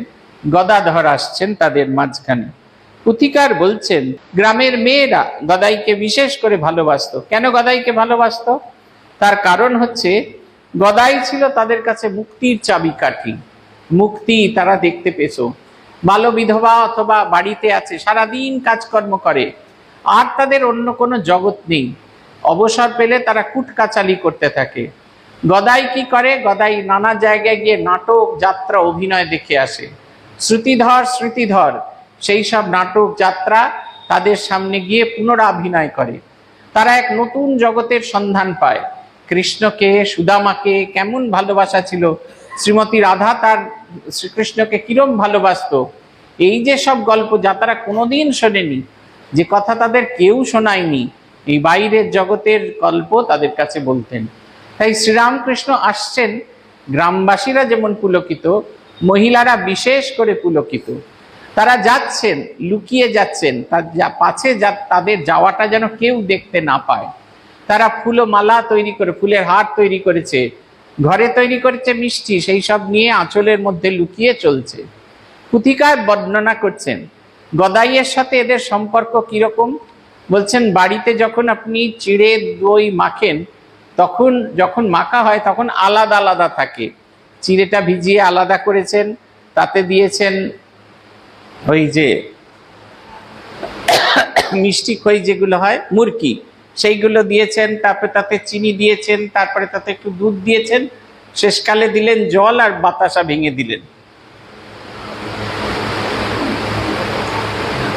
গদাধর আসছেন তাদের মাঝখানে। পুথিকার বলছেন গ্রামের মেয়েরা গদাইকে বিশেষ করে ভালোবাসতো। কেন গদাইকে ভালোবাসতো? তার কারণ হচ্ছে গদাই ছিল তাদের কাছে মুক্তির চাবিকাঠি। মুক্তি তারা দেখতে পেত। বাল্য বিধবা অথবা বাড়িতে আছে, সারাদিন কাজকর্ম করে, আর তাদের অন্য কোনো জগৎ নেই। অবসর পেলে তারা কুটকাচালি করতে থাকে। গদাই কি করে? গদাই নানা জায়গায় গিয়ে নাটক, যাত্রা, অভিনয় দেখে আসে। স্মৃতিধর সেই সব নাটক, যাত্রা তাদের সামনে গিয়ে পুনরাভিনয় করে। তারা এক নতুন জগতের সন্ধান পায়। কৃষ্ণকে, সুদামাকে কেমন ভালোবাসা ছিল, শ্রীমতী রাধা তার শ্রীকৃষ্ণকে কিরম ভালোবাসতো, এই যে সব গল্প যা তারা কোনোদিন শোনেনি, যে কথা তাদের কেউ শোনায়নি, এই বাইরের জগতের গল্প তাদের কাছে বলতেন। তাই শ্রীরামকৃষ্ণ আসছেন, গ্রামবাসীরা যেমন পুলকিত, মহিলারা বিশেষ করে পুলকিত। তারা যাচ্ছেন, লুকিয়ে যাচ্ছেন, পাছে তাদের যাওয়াটা যেন কেউ দেখতে না পায়। তারা ফুলমালা তৈরি করে, ফুলের হার তৈরি করেছে, ঘরে তৈরি করেছে মিষ্টি, সেই সব নিয়ে আঁচলের মধ্যে লুকিয়ে চলছে। পুথিকার বর্ণনা করছেন গদাইয়ের সাথে এদের সম্পর্ক কিরকম। বলছেন বাড়িতে যখন আপনি চিড়ে দই মাখেন, তখন যখন মাখা হয় তখন আলাদা আলাদা থাকে। চিড়েটা ভিজিয়ে আলাদা করেছেন, তাতে দিয়েছেন ওই যে মিষ্টি খই যেগুলো হয়, মুরকি, সেইগুলো দিয়েছেন, তারপরে তাতে চিনি দিয়েছেন, তারপরে তাতে একটু দুধ দিয়েছেন, শেষকালে দিলেন জল আর বাতাসা ভেঙে দিলেন।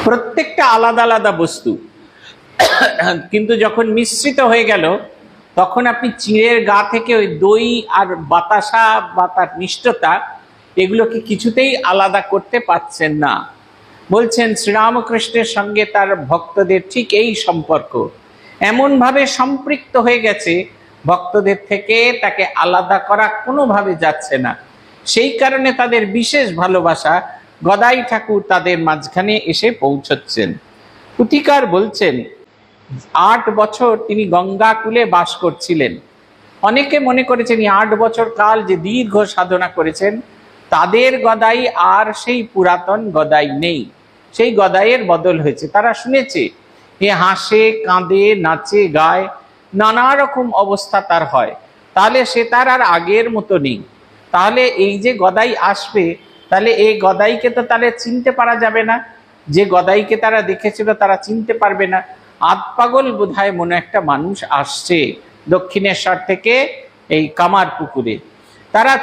প্রত্যেকটা আলাদা আলাদা বস্তু, কিন্তু যখন মিশ্রিত হয়ে গেল তখন আপনি চিড়ের গা থেকে ওই দই আর বাতাসা বা তার মিষ্টতা, এগুলোকে কিছুতেই আলাদা করতে পারছেন না। বলছেন শ্রীরামকৃষ্ণের সঙ্গে তার ভক্তদের ঠিক এই সম্পর্ক, এমনভাবে সম্পৃক্ত হয়ে গেছে, ভক্তদের থেকে তাকে আলাদা করা কোনোভাবে যাচ্ছে না। সেই কারণে তাদের বিশেষ ভালোবাসা, গদাই ঠাকুর তাদের মাঝখানে এসে পৌঁছচ্ছেন। পুথিকার বলছেন 8 বছর তিনি গঙ্গাকুলে বাস করছিলেন। অনেকে মনে করেছেন 8 বছর কাল যে দীর্ঘ সাধনা করেছেন, তাদের গদাই আর সেই পুরাতন গদাই নেই, সেই গদাইয়ের বদল হয়েছে। তারা শুনেছে এ হাসে, কাঁদে, নাচে, গায়, নানা রকম অবস্থা তার হয়, তাহলে সে তার আর আগের মতো নেই। তাহলে এই যে গদাই আসবে, তাহলে এই গদাইকে তো তাহলে চিনতে পারা যাবে না, যে গদাইকে তারা দেখেছিল তারা চিনতে পারবে না। আধপাগল বোধহয় মনে একটা মানুষ আসছে দক্ষিণেশ্বর থেকে এই কামার পুকুরে। তারা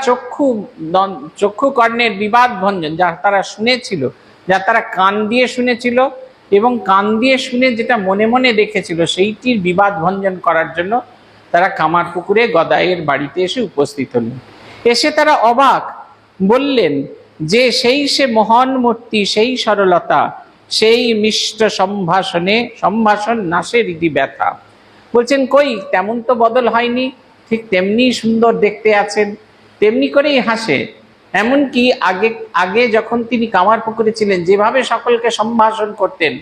চক্ষু কর্ণের বিবাদ ভঞ্জন, যা তারা শুনেছিল, যা তারা কান দিয়ে শুনেছিল এবং কান দিয়ে শুনে যেটা মনে মনে দেখেছিল, সেইটির বিবাদ ভঞ্জন করার জন্য তারা কামার পুকুরে গদাইয়ের বাড়িতে এসে উপস্থিত হলেন। এসে তারা অবাক, বললেন যে সেই সে মহান মূর্তি, সেই সরলতা, সেই মিষ্ট সম্ভাষণ নাশে হৃদি ব্যথা। বলছেন কই, তেমন তো বদল হয়নি, ঠিক তেমনি সুন্দর দেখতে আছেন, তেমনি করেই হাসে। এমনকি আগে যখন তিনি কামার পুকুরে ছিলেন, যেভাবে সকলকে সম্ভাষণ করতেন,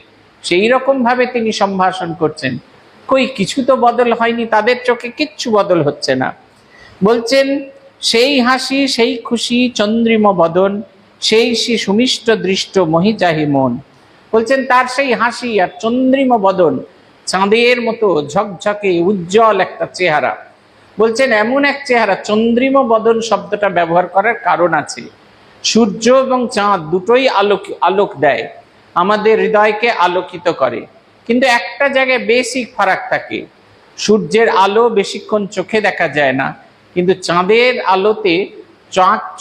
সেই রকম ভাবে তিনি সম্ভাষণ করছেন। কই, কিছু তো বদল হয়নি, তাদের চোখে কিচ্ছু বদল হচ্ছে না। বলছেন সেই হাসি, সেই খুশি, চন্দ্রিম বদন, সেই সুমিষ্ট দৃষ্ট মহিচাহি মন। বলছেন তার সেই হাসি আর চন্দ্রিম বদন, চাঁদের মতো ঝকঝকে উজ্জ্বল একটা চেহারা। বলছেন এমন এক চেহারা, চন্দ্রিম বদন শব্দটা ব্যবহার করার কারণ আছে। সূর্য এবং চাঁদ দুটোই আলোক দেয়, আমাদের হৃদয়কে আলোকিত করে, কিন্তু একটা জায়গায় বেসিক ফারাক থাকে। সূর্যের আলো বেশিক্ষণ চোখে দেখা যায় না, কিন্তু চাঁদের আলোতে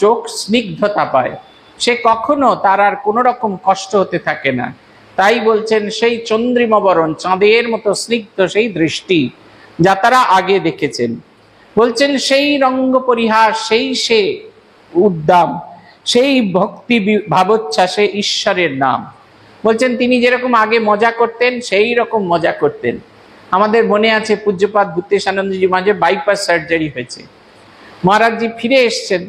চোখ স্নিগ্ধতা পায়, সে কখনো তার আর কোনো রকম কষ্ট হতে থাকে না। তাই বলছেন সেই চন্দ্রিমাবরণ, চাঁদের মতো স্নিগ্ধ সেই দৃষ্টি যা তারা আগে দেখেছেন। বলছেন সেই রঙ্গ পরিহাস, সেই সে উদ্দাম, সেই ভক্তি ভাবোচ্ছ্বাসে ঈশ্বরের নাম। বলছেন তিনি যেরকম আগে মজা করতেন সেই রকম মজা করতেন। আমাদের মনে আছে পূজ্যপাদ ভূতেশানন্দজি মাঝে বাইপাস সার্জারি হয়েছে, মহারাজজি ফিরে এসছেন,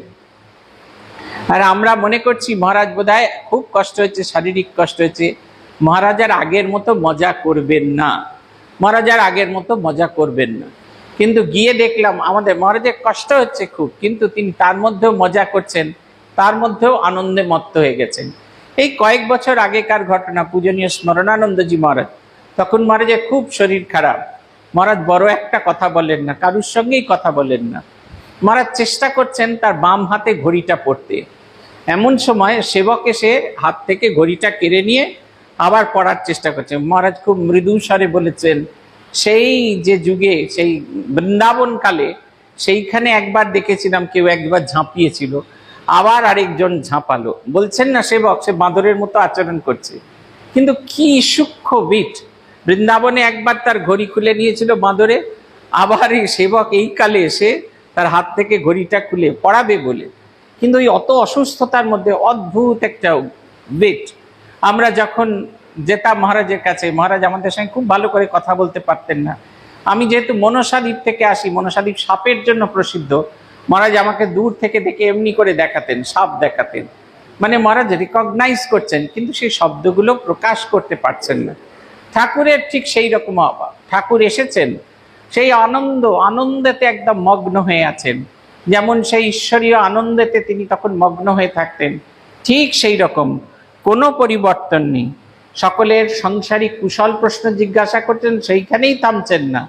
আর আমরা মনে করছি মহারাজ বোধহয় খুব কষ্ট হয়েছে, শারীরিক কষ্ট হয়েছে, মহারাজ আর আগের মতো মজা করবেন না, মহারাজ আর আগের মতো মজা করবেন না। কিন্তু গিয়ে দেখলাম আমাদের মহারাজের কষ্ট হচ্ছে খুব, কিন্তু তিনি তার মধ্যেও মজা করছেন, তার মধ্যেও আনন্দে মত্ত হয়ে গেছেন। এই কয়েক বছর আগেকার ঘটনা, পূজনীয় স্মরণানন্দজি মহারাজ, তখন মহারাজের খুব শরীর খারাপ, মহারাজ বড় একটা কথা বলেন না, কারুর সঙ্গেই কথা বলেন না। মহারাজ চেষ্টা করছেন তার বাম হাতে ঘড়িটা পড়তে, এমন সময় সেবক এসে হাত থেকে ঘড়িটা কেড়ে নিয়ে আবার পড়ার চেষ্টা করছেন। মহারাজ খুব মৃদু স্বরে বলেছেন, সেই যে যুগে, সেই বৃন্দাবন কালে, সেইখানে একবার দেখেছিলাম কেউ একবার ঝাঁপিয়েছিল, আবার আরেকজন ঝাঁপালো। বলছেন না সেবক সে বাঁদরের মতো আচরণ করছে, কিন্তু কি সূক্ষ্ম বিট, বৃন্দাবনে একবার তার ঘড়ি খুলে নিয়েছিল বাঁদরে, আবার এই সেবক এই কালে এসে তার হাত থেকে ঘড়িটা খুলে পড়াবে বলে। কিন্তু এই অত অসুস্থতার মধ্যে অদ্ভুত একটা বিট। আমরা যখন যেতাম মহারাজের কাছে, মহারাজ আমাদের সঙ্গে খুব ভালো করে কথা বলতে পারতেন না। আমি যেহেতু মনসাদ্বীপ থেকে আসি, মনসাদ্বীপ সাপের জন্য প্রসিদ্ধ, মহারাজ আমাকে দূর থেকে দেখে এমনি করে দেখাতেন, সাপ দেখাতেন, মানে মহারাজ রিকগনাইজ করছেন, কিন্তু সেই শব্দগুলো প্রকাশ করতে পারছেন না। ঠাকুরের ঠিক সেই রকম অভাব, ঠাকুর এসেছেন সেই আনন্দেতে একদম মগ্ন হয়ে আছেন, যেমন সেই ঈশ্বরীয় আনন্দেতে তিনি তখন মগ্ন হয়ে থাকতেন, ঠিক সেই রকম কোনো পরিবর্তন নেই। সকলের সাংসারিক কুশল প্রশ্ন জিজ্ঞাসা করতেন, সেইখানেই থামছেন না।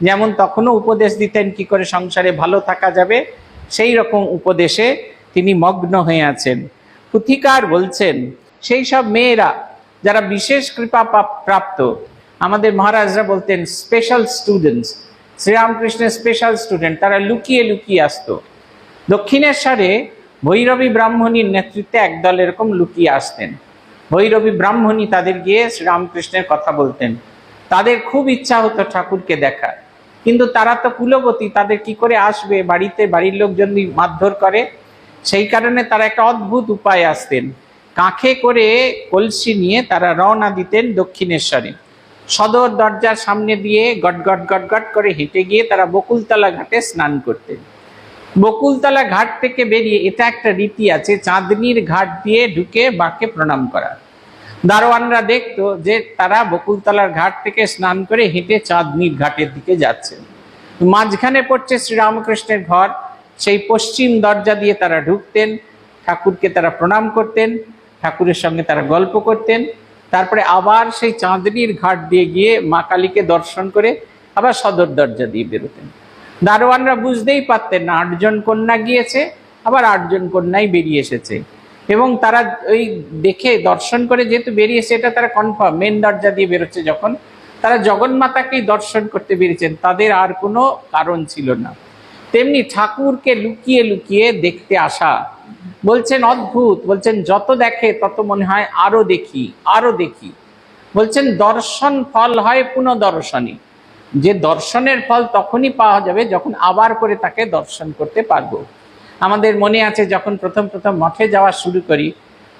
যেমন তখনও উপদেশ দিতেন কি করে সংসারে ভালো থাকা যাবে, সেই রকম উপদেশে তিনি মগ্ন হয়ে আছেন। পুথিকার বলছেন সেই সব মেয়েরা যারা বিশেষ কৃপা প্রাপ্ত, আমাদের মহারাজরা বলতেন স্পেশাল স্টুডেন্টস, শ্রীরামকৃষ্ণের স্পেশাল স্টুডেন্ট, তারা লুকিয়ে লুকিয়ে আসতো। দক্ষিণেশ্বরে ভৈরবী ব্রাহ্মণীর নেতৃত্বে একদল এরকম লুকিয়ে আসতেন। ভৈরবী ব্রাহ্মণী তাদের গিয়ে শ্রীরামকৃষ্ণের কথা বলতেন। তাদের খুব ইচ্ছা হতো ঠাকুরকে দেখার, কিন্তু তারা তো কুলবতী, তাদের কি করে আসবে, বাড়িতে বাড়ির লোক যদি মারধর করে, সেই কারণে তারা একটা অদ্ভুত উপায় আসতেন। কাঁখে করে কলসি নিয়ে তারা রওনা দিতেন দক্ষিণেশ্বরে। সদর দরজার সামনে দিয়ে গট গট গট গট করে হেঁটে গিয়ে তারা বকুলতলা ঘাটে স্নান করতেন। বকুলতলা ঘাট থেকে বেরিয়ে, এটা একটা রীতি আছে, চাঁদনির ঘাট দিয়ে ঢুকে বাঁকে প্রণাম করা। দারোয়ানরা দেখতো যে তারা বকুলতলার ঘাট থেকে স্নান করে হেঁটে চাঁদনির ঘাটের দিকে যাচ্ছেন। মাঝখানে পড়ছে শ্রীরামকৃষ্ণের ঘর, সেই পশ্চিম দরজা দিয়ে তারা ঢুকতেন, ঠাকুরকে তারা প্রণাম করতেন, ঠাকুরের সঙ্গে তারা গল্প করতেন, তারপরে আবার সেই চাঁদনির ঘাট দিয়ে গিয়ে মা কালীকে দর্শন করে আবার সদর দরজা দিয়ে বেরোতেন। দারোয়ানরা বুঝতেই পারতেন না, 8 জন কন্যা গিয়েছে, আবার 8 জন কন্যাই বেরিয়ে এসেছে, এবং তারা ওই দেখে দর্শন করে যেহেতু বেরিয়েছে, এটা তারা কনফার্ম, মেন দরজা দিয়ে বেরোচ্ছে যখন, তারা জগন্মাতাকেই দর্শন করতে বেরিয়েছেন, তাদের আর কোনো কারণ ছিল না। তেমনি ঠাকুরকে লুকিয়ে লুকিয়ে দেখতে আসা, বলছেন অদ্ভুত, বলছেন যত দেখে তত মনে হয় আরো দেখি আরো দেখি। বলছেন দর্শন ফল হয় পুনঃদর্শনী, যে দর্শনের ফল তখনই পাওয়া যাবে যখন আবার করে তাকে দর্শন করতে পারবো। আমাদের মনে আছে যখন প্রথম প্রথম মঠে যাওয়া শুরু করি,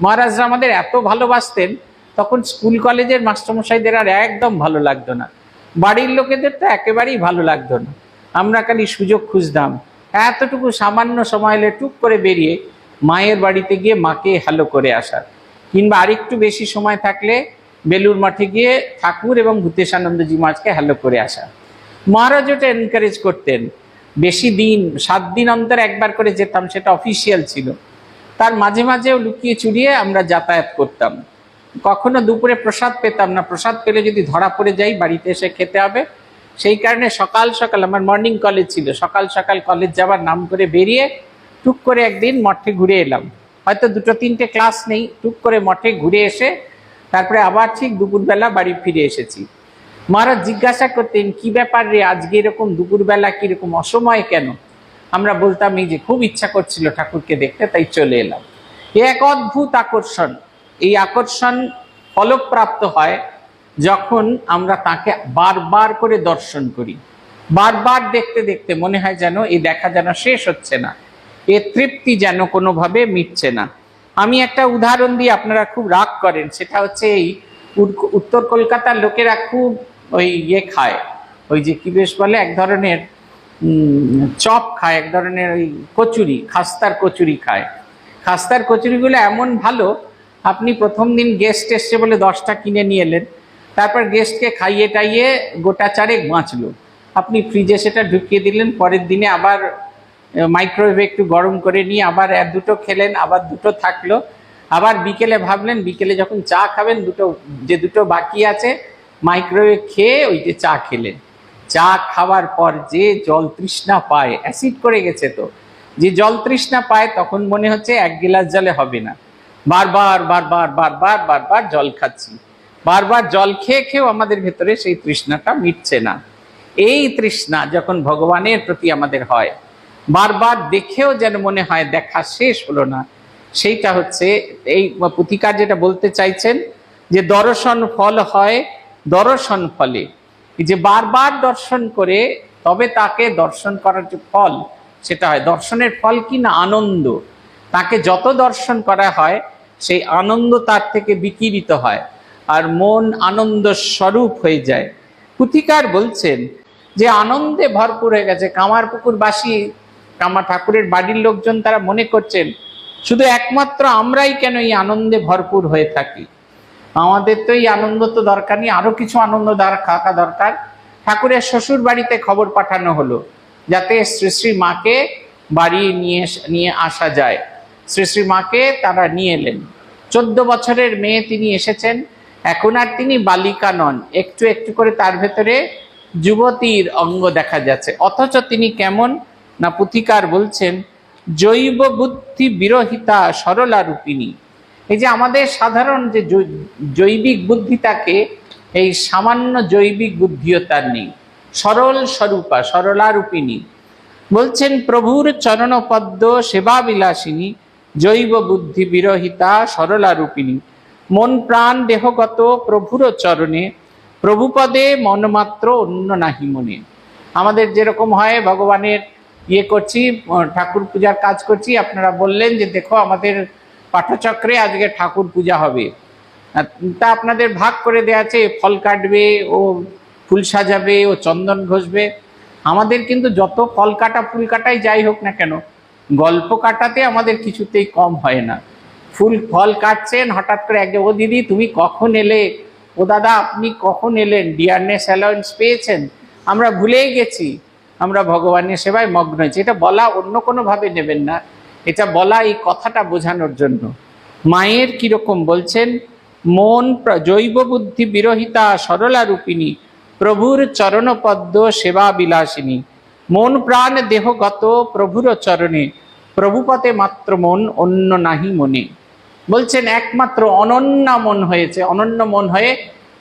মহারাজরা আমাদের এত ভালোবাসতেন, তখন স্কুল কলেজের মাস্টারমশাইদের আর একদম ভালো লাগতো না, বাড়ির লোকেদের তো একেবারেই ভালো লাগতো না। আমরা খালি সুযোগ খুঁজতাম, এতটুকু সামান্য সময় এলে টুক করে বেরিয়ে মায়ের বাড়িতে গিয়ে মাকে হ্যালো করে আসা, কিংবা আরেকটু বেশি সময় থাকলে বেলুর মাঠে গিয়ে ঠাকুর এবং ভূতেশানন্দজি মহারাজকে হ্যালো করে আসা। মহারাজ ওটা এনকারেজ করতেন। বেশি দিন, 7 দিন অন্তর একবার করে যেতাম, সেটা অফিসিয়াল ছিল। তার মাঝে মাঝেও লুকিয়ে চুরিয়ে আমরা যাতায়াত করতাম। কখনো দুপুরে প্রসাদ পেতাম না, প্রসাদ পেলে যদি ধরা পড়ে যাই বাড়িতে এসে খেতে হবে, সেই কারণে সকাল সকাল, আমার মর্নিং কলেজ ছিল, সকাল সকাল কলেজ যাবার নাম করে বেরিয়ে টুক করে একদিন মঠে ঘুরে এলাম, হয়তো 2-3টে ক্লাস নেই, টুক করে মঠে ঘুরে এসে তারপরে আবার ঠিক দুপুরবেলা বাড়ি ফিরে এসেছি। মহারাজ জিজ্ঞাসা করতেন কি ব্যাপার রে, আজকে এরকম দুপুরবেলা কিরকম অসময় কেন? আমরা বলতাম এই যে খুব ইচ্ছা করছিল ঠাকুরকে দেখতে, তাই চলে এলাম। এক অদ্ভুত আকর্ষণ। এই আকর্ষণ ফলপ্রাপ্ত হয় যখন আমরা তাকে বারবার করে দর্শন করি। বারবার দেখতে দেখতে মনে হয় যেন এই দেখা যেন শেষ হচ্ছে না, এ তৃপ্তি যেন কোনোভাবে মিটছে না। আমি একটা উদাহরণ দিয়ে আপনারা খুব রাগ করেন, সেটা হচ্ছে এই উত্তর কলকাতার লোকেরা খুব ওই খায়, ওই যে কি বেশ বলে, এক ধরনের চপ খায়, এক ধরনের ওই কচুরি, খাস্তার কচুরি খায়। খাস্তার কচুরিগুলো এমন ভালো, আপনি প্রথম দিন গেস্ট এসছে বলে 10টা কিনে নিয়ে এলেন, তারপর গেস্টকে খাইয়ে টাইয়ে গোটা চারেক বাঁচলো, আপনি ফ্রিজে সেটা ঢুকিয়ে দিলেন, পরের দিনে আবার মাইক্রোওয়েভে একটু গরম করে নিয়ে আবার 1-2টো খেলেন, আবার 2টো থাকলো, আবার বিকেলে ভাবলেন, বিকেলে যখন চা খাবেন দুটো বাকি আছে মাইক্রোওয়েভ খেয়ে ওই যে চা খেলেন। চা খাওয়ার পর যে জল তৃষ্ণা পায়, অ্যাসিড করে গেছে তো, যে জল তৃষ্ণা পায় তখন মনে হচ্ছে 1 গ্লাস জলে হবে না, বারবার বারবার বারবার বারবার জল খাচ্ছি। বারবার জল খেয়ে খেয়েও আমাদের ভেতরে সেই তৃষ্ণাটা মিটছে না। এই তৃষ্ণা যখন ভগবানের প্রতি আমাদের হয়, বারবার দেখেও যেন মনে হয় দেখা শেষ হলো না, সেইটা হচ্ছে এই পুথিকার যেটা বলতে চাইছেন যে দর্শন ফল হয় দর্শন ফলে। এই যে বারবার দর্শন করে তবে তাকে দর্শন করার যে ফল সেটা হয়। দর্শনের ফল কি না? আনন্দ। তাকে যত দর্শন করা হয় সেই আনন্দ তার থেকে বিকিরিত হয়, আর মন আনন্দ স্বরূপ হয়ে যায়। পুথিকার বলছেন যে আনন্দে ভরপুর হয়ে গেছে। কামারপুকুরবাসী, কামার ঠাকুরের বাড়ির লোকজন তারা মনে করছেন শুধু একমাত্র আমরাই কেন এই আনন্দে ভরপুর হয়ে থাকি, আমাদের তো এই আনন্দ তো দরকার নেই, আরো কিছু আনন্দ থাকা দরকার। ঠাকুরের শ্বশুর বাড়িতে খবর পাঠানো হলো যাতে শ্রী শ্রী মাকে বাড়ি নিয়ে আসা যায়। শ্রী শ্রী মাকে তারা নিয়ে এলেন। 14 বছরের মেয়ে তিনি এসেছেন, এখন আর তিনি বালিকা নন, একটু একটু করে তার ভেতরে যুবতীর অঙ্গ দেখা যাচ্ছে। অথচ তিনি কেমন না, পুথিকার বলছেন জৈব বুদ্ধি বিরহিতা সরলা রূপিণী। এই যে আমাদের সাধারণ যে জৈবিক বুদ্ধিটাকে, এই সামান্য জৈবিক বুদ্ধিও তার নেই, সরল স্বরূপা সরলা রূপিণী। বলছেন প্রভুর চরণপদ্ম সেবা বিলাসিনী জৈব বুদ্ধি বিরহিতা সরলা রূপিণী। মন প্রাণ দেহগত প্রভুর চরণে প্রভুপদে মনমাত্র অন্য নাহি মনে। আমাদের যেরকম হয় ভগবানের করছি, ঠাকুর পূজার কাজ করছি, আপনারা বললেন যে দেখো আমাদের পাঠচক্রে আজকে ঠাকুর পূজা হবে, তা আপনাদের ভাগ করে দেওয়া আছে, ফল কাটবে, ও ফুল সাজাবে, ও চন্দন ঘষবে। আমাদের কিন্তু যত ফল কাটা ফুল কাটাই যাই হোক না কেন, গল্প কাটাতে আমাদের কিছুতেই কম হয় না। ফল কাটছেন, হঠাৎ করে একজন, ও দিদি তুমি কখন এলে, ও দাদা আপনি কখন এলেন, ডিয়ারনেস অ্যালাউন্স পেয়েছেন, আমরা ভুলেই গেছি, আমরা ভগবানের সেবায় মগ্ন হয়েছি। এটা বলা অন্য কোনোভাবে নেবেন না, এটা বলা এই কথাটা বোঝানোর জন্য। মায়ের কিরকম বলছেন, মন জৈব বুদ্ধি বিরহিতা সরলা রূপিণী প্রভুর চরণপদ্ম সেবা বিলাসিনী। মন প্রাণ দেহগত প্রভুর চরণে প্রভুপতে মাত্র মন অন্য নাহি মনে। বলছেন একমাত্র অনন্য মন হয়েছে, অনন্য মন হয়ে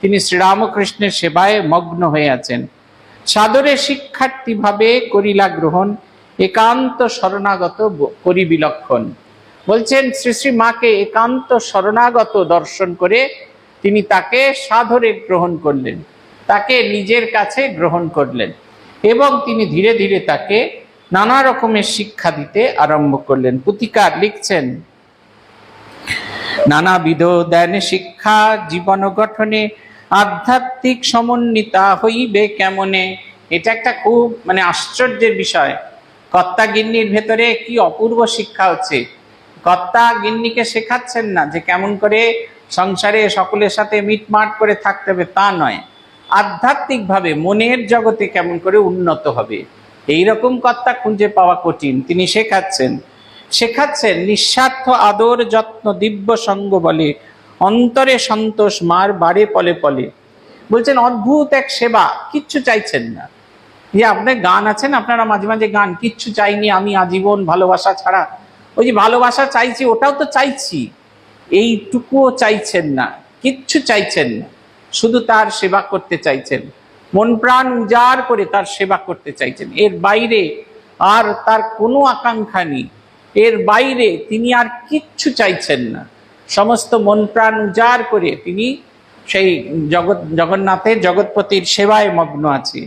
তিনি শ্রীরামকৃষ্ণের সেবায় মগ্ন হয়ে আছেন। সাদরে শিক্ষার্থী ভাবে করিলা গ্রহণ একান্ত শরণাগত করি বিলক্ষণ। বলছেন শ্রী শ্রী মাকে একান্ত শরণাগত দর্শন করে তিনি তাকে সাদরে গ্রহণ করলেন, তাকে নিজের কাছে গ্রহণ করলেন, এবং তিনি ধীরে ধীরে তাকে নানা রকমের শিক্ষা দিতে আরম্ভ করলেন। পুথিকার লিখছেন নানাবিধ দেন শিক্ষা জীবন গঠনে আধ্যাত্মিক সমন্বিতা হইবে কেমনে। এটা একটা খুব আশ্চর্যের বিষয়। কর্তা গিন্নির ভেতরে কি অপূর্ব শিক্ষা হচ্ছে। কর্তা গিন্নিকে শেখাচ্ছেন না যে কেমন করে সংসারে সকলের সাথে মিটমাট করে থাকতে হবে, তা নয়, আধ্যাত্মিকভাবে মনের জগতে কেমন করে উন্নত হবে, এইরকম কর্তা খুঁজে পাওয়া কঠিন। তিনি শেখাচ্ছেন নিঃস্বার্থ আদর যত্ন দিব্য সঙ্গ বলে অন্তরে সন্তোষ মার বাড়ে পলে পলে। বলছেন অদ্ভুত এক সেবা, কিচ্ছু চাইছেন না। যে আপনার গান আছেন, আপনারা মাঝে মাঝে গান, কিচ্ছু চাইনি আমি আজীবন ভালোবাসা ছাড়া, ওই যে ভালোবাসা চাইছি ওটাও তো চাইছি, এইটুকুও চাইছেন না, কিচ্ছু চাইছেন না, শুধু তার সেবা করতে চাইছেন, মন প্রাণ উজাড় করে তার সেবা করতে চাইছেন। এর বাইরে আর তার কোনো আকাঙ্ক্ষা নেই, এর বাইরে তিনি আর কিচ্ছু চাইছেন না। সমস্ত মন প্রাণ উজাড় করে তিনি সেই জগন্নাথের জগৎপতির সেবায় মগ্ন আছে।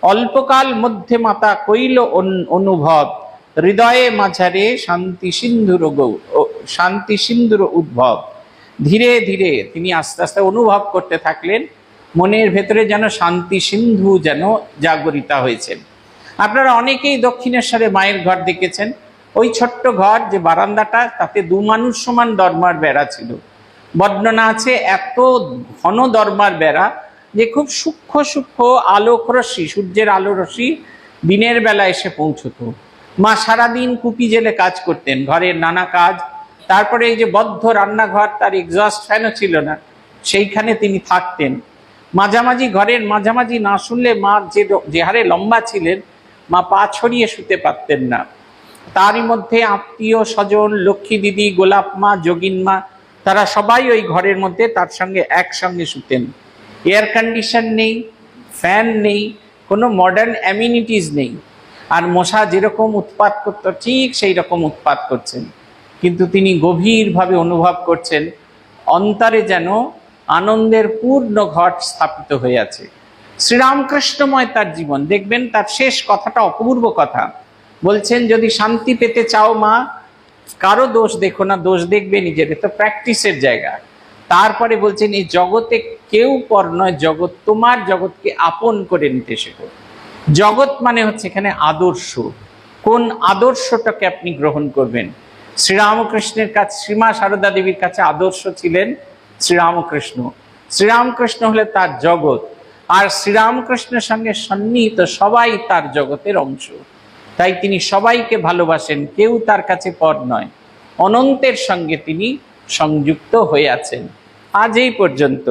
অল্পকাল মধ্যে মাতা কইল অনুভব, হৃদয়ে মাঝারে শান্তি সিন্ধুর উদ্ভব। ধীরে ধীরে তিনি আস্তে আস্তে অনুভব করতে থাকলেন, মনের ভেতরে যেন শান্তি সিন্ধু যেন জাগরিতা হয়েছেন। আপনারা অনেকেই দক্ষিণেশ্বরে মায়ের ঘর দেখেছেন। ওই ছোট্ট ঘর যে বারান্দাটা, তাতে 2 মানুষ সমান দরমার বেড়া ছিল। বর্ণনা আছে এত ঘন দরমার বেড়া যে খুব সূক্ষ্ম সূক্ষ্ম আলোক রশ্মি, সূর্যের আলো রশ্মি দিনের বেলা এসে পৌঁছতো। মা সারাদিন কুপি জেলে কাজ করতেন, ঘরের নানা কাজ। তারপরে এই যে বদ্ধ রান্নাঘর, তার এক্সস্ট ফ্যানও ছিল না, সেইখানে তিনি থাকতেন। মাঝামাঝি ঘরের মাঝামাঝি না শুনলে মা যে হারে লম্বা ছিলেন, মা পা ছড়িয়ে শুতে পারতেন না। তারই মধ্যে আত্মীয় স্বজন, লক্ষ্মী দিদি, গোলাপ মা, যোগিন মা, তারা সবাই ওই ঘরের মধ্যে তার সঙ্গে একসঙ্গে শুতেন। এয়ার কন্ডিশন নেই, ফ্যান নেই, কোনো মডার্ন অ্যামিনিটিস নেই। আর মশা যেরকম উৎপাত করত ঠিক সেই রকম উৎপাত করছেন। কিন্তু তিনি গভীরভাবে অনুভব করছেন অন্তরে যেন আনন্দের পূর্ণ ঘট স্থাপিত হয়ে আছে। শ্রীরামকৃষ্ণময় তার জীবন। দেখবেন তার শেষ কথাটা অপূর্ব কথা। বলছেন, যদি শান্তি পেতে চাও মা, কারো দোষ দেখো না, দোষ দেখবে নিজের। তো প্র্যাকটিসের জায়গা। তারপরে বলছেন, এই জগতে কেউ পর নয়, জগৎ তোমার, জগৎকে আপন করে নিতে শেখো। জগৎ মানে হচ্ছে এখানে আদর্শ। কোন আদর্শটাকে আপনি গ্রহণ করবেন? শ্রীরামকৃষ্ণের কাছে, শ্রীমা সারদা দেবীর কাছে আদর্শ ছিলেন শ্রীরামকৃষ্ণ। শ্রীরামকৃষ্ণ হলে তার জগৎ, আর শ্রীরামকৃষ্ণের সঙ্গে সন্নিহিত সবাই তার জগতের অংশ। তাই তিনি সবাইকে ভালোবাসেন, কেউ তার কাছে পর নয়। অনন্তের সঙ্গে তিনি সংযুক্ত হয়ে আছেন আজ এই পর্যন্ত।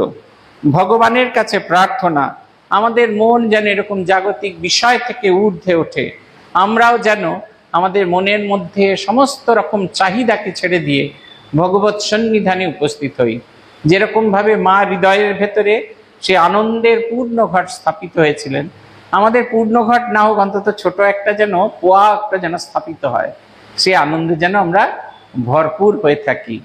ভগবানের কাছে প্রার্থনা, আমাদের মন যেন এরকম জাগতিক বিষয় থেকে ঊর্ধ্বে ওঠে। আমরাও যেন আমাদের মনের মধ্যে সমস্ত রকম চাহিদাকে ছেড়ে দিয়ে ভগবৎ সন্নিধানে উপস্থিত হই। যেরকমভাবে মা হৃদয়ের ভেতরে সে আনন্দের পূর্ণ ঘট স্থাপিত হয়েছিলেন, আমাদের পূর্ণ ঘট না হোক, অন্তত ছোট একটা যেন পোয়া একটা যেন স্থাপিত হয়, সে আনন্দে যেন আমরা ভরপুর হয়ে থাকি।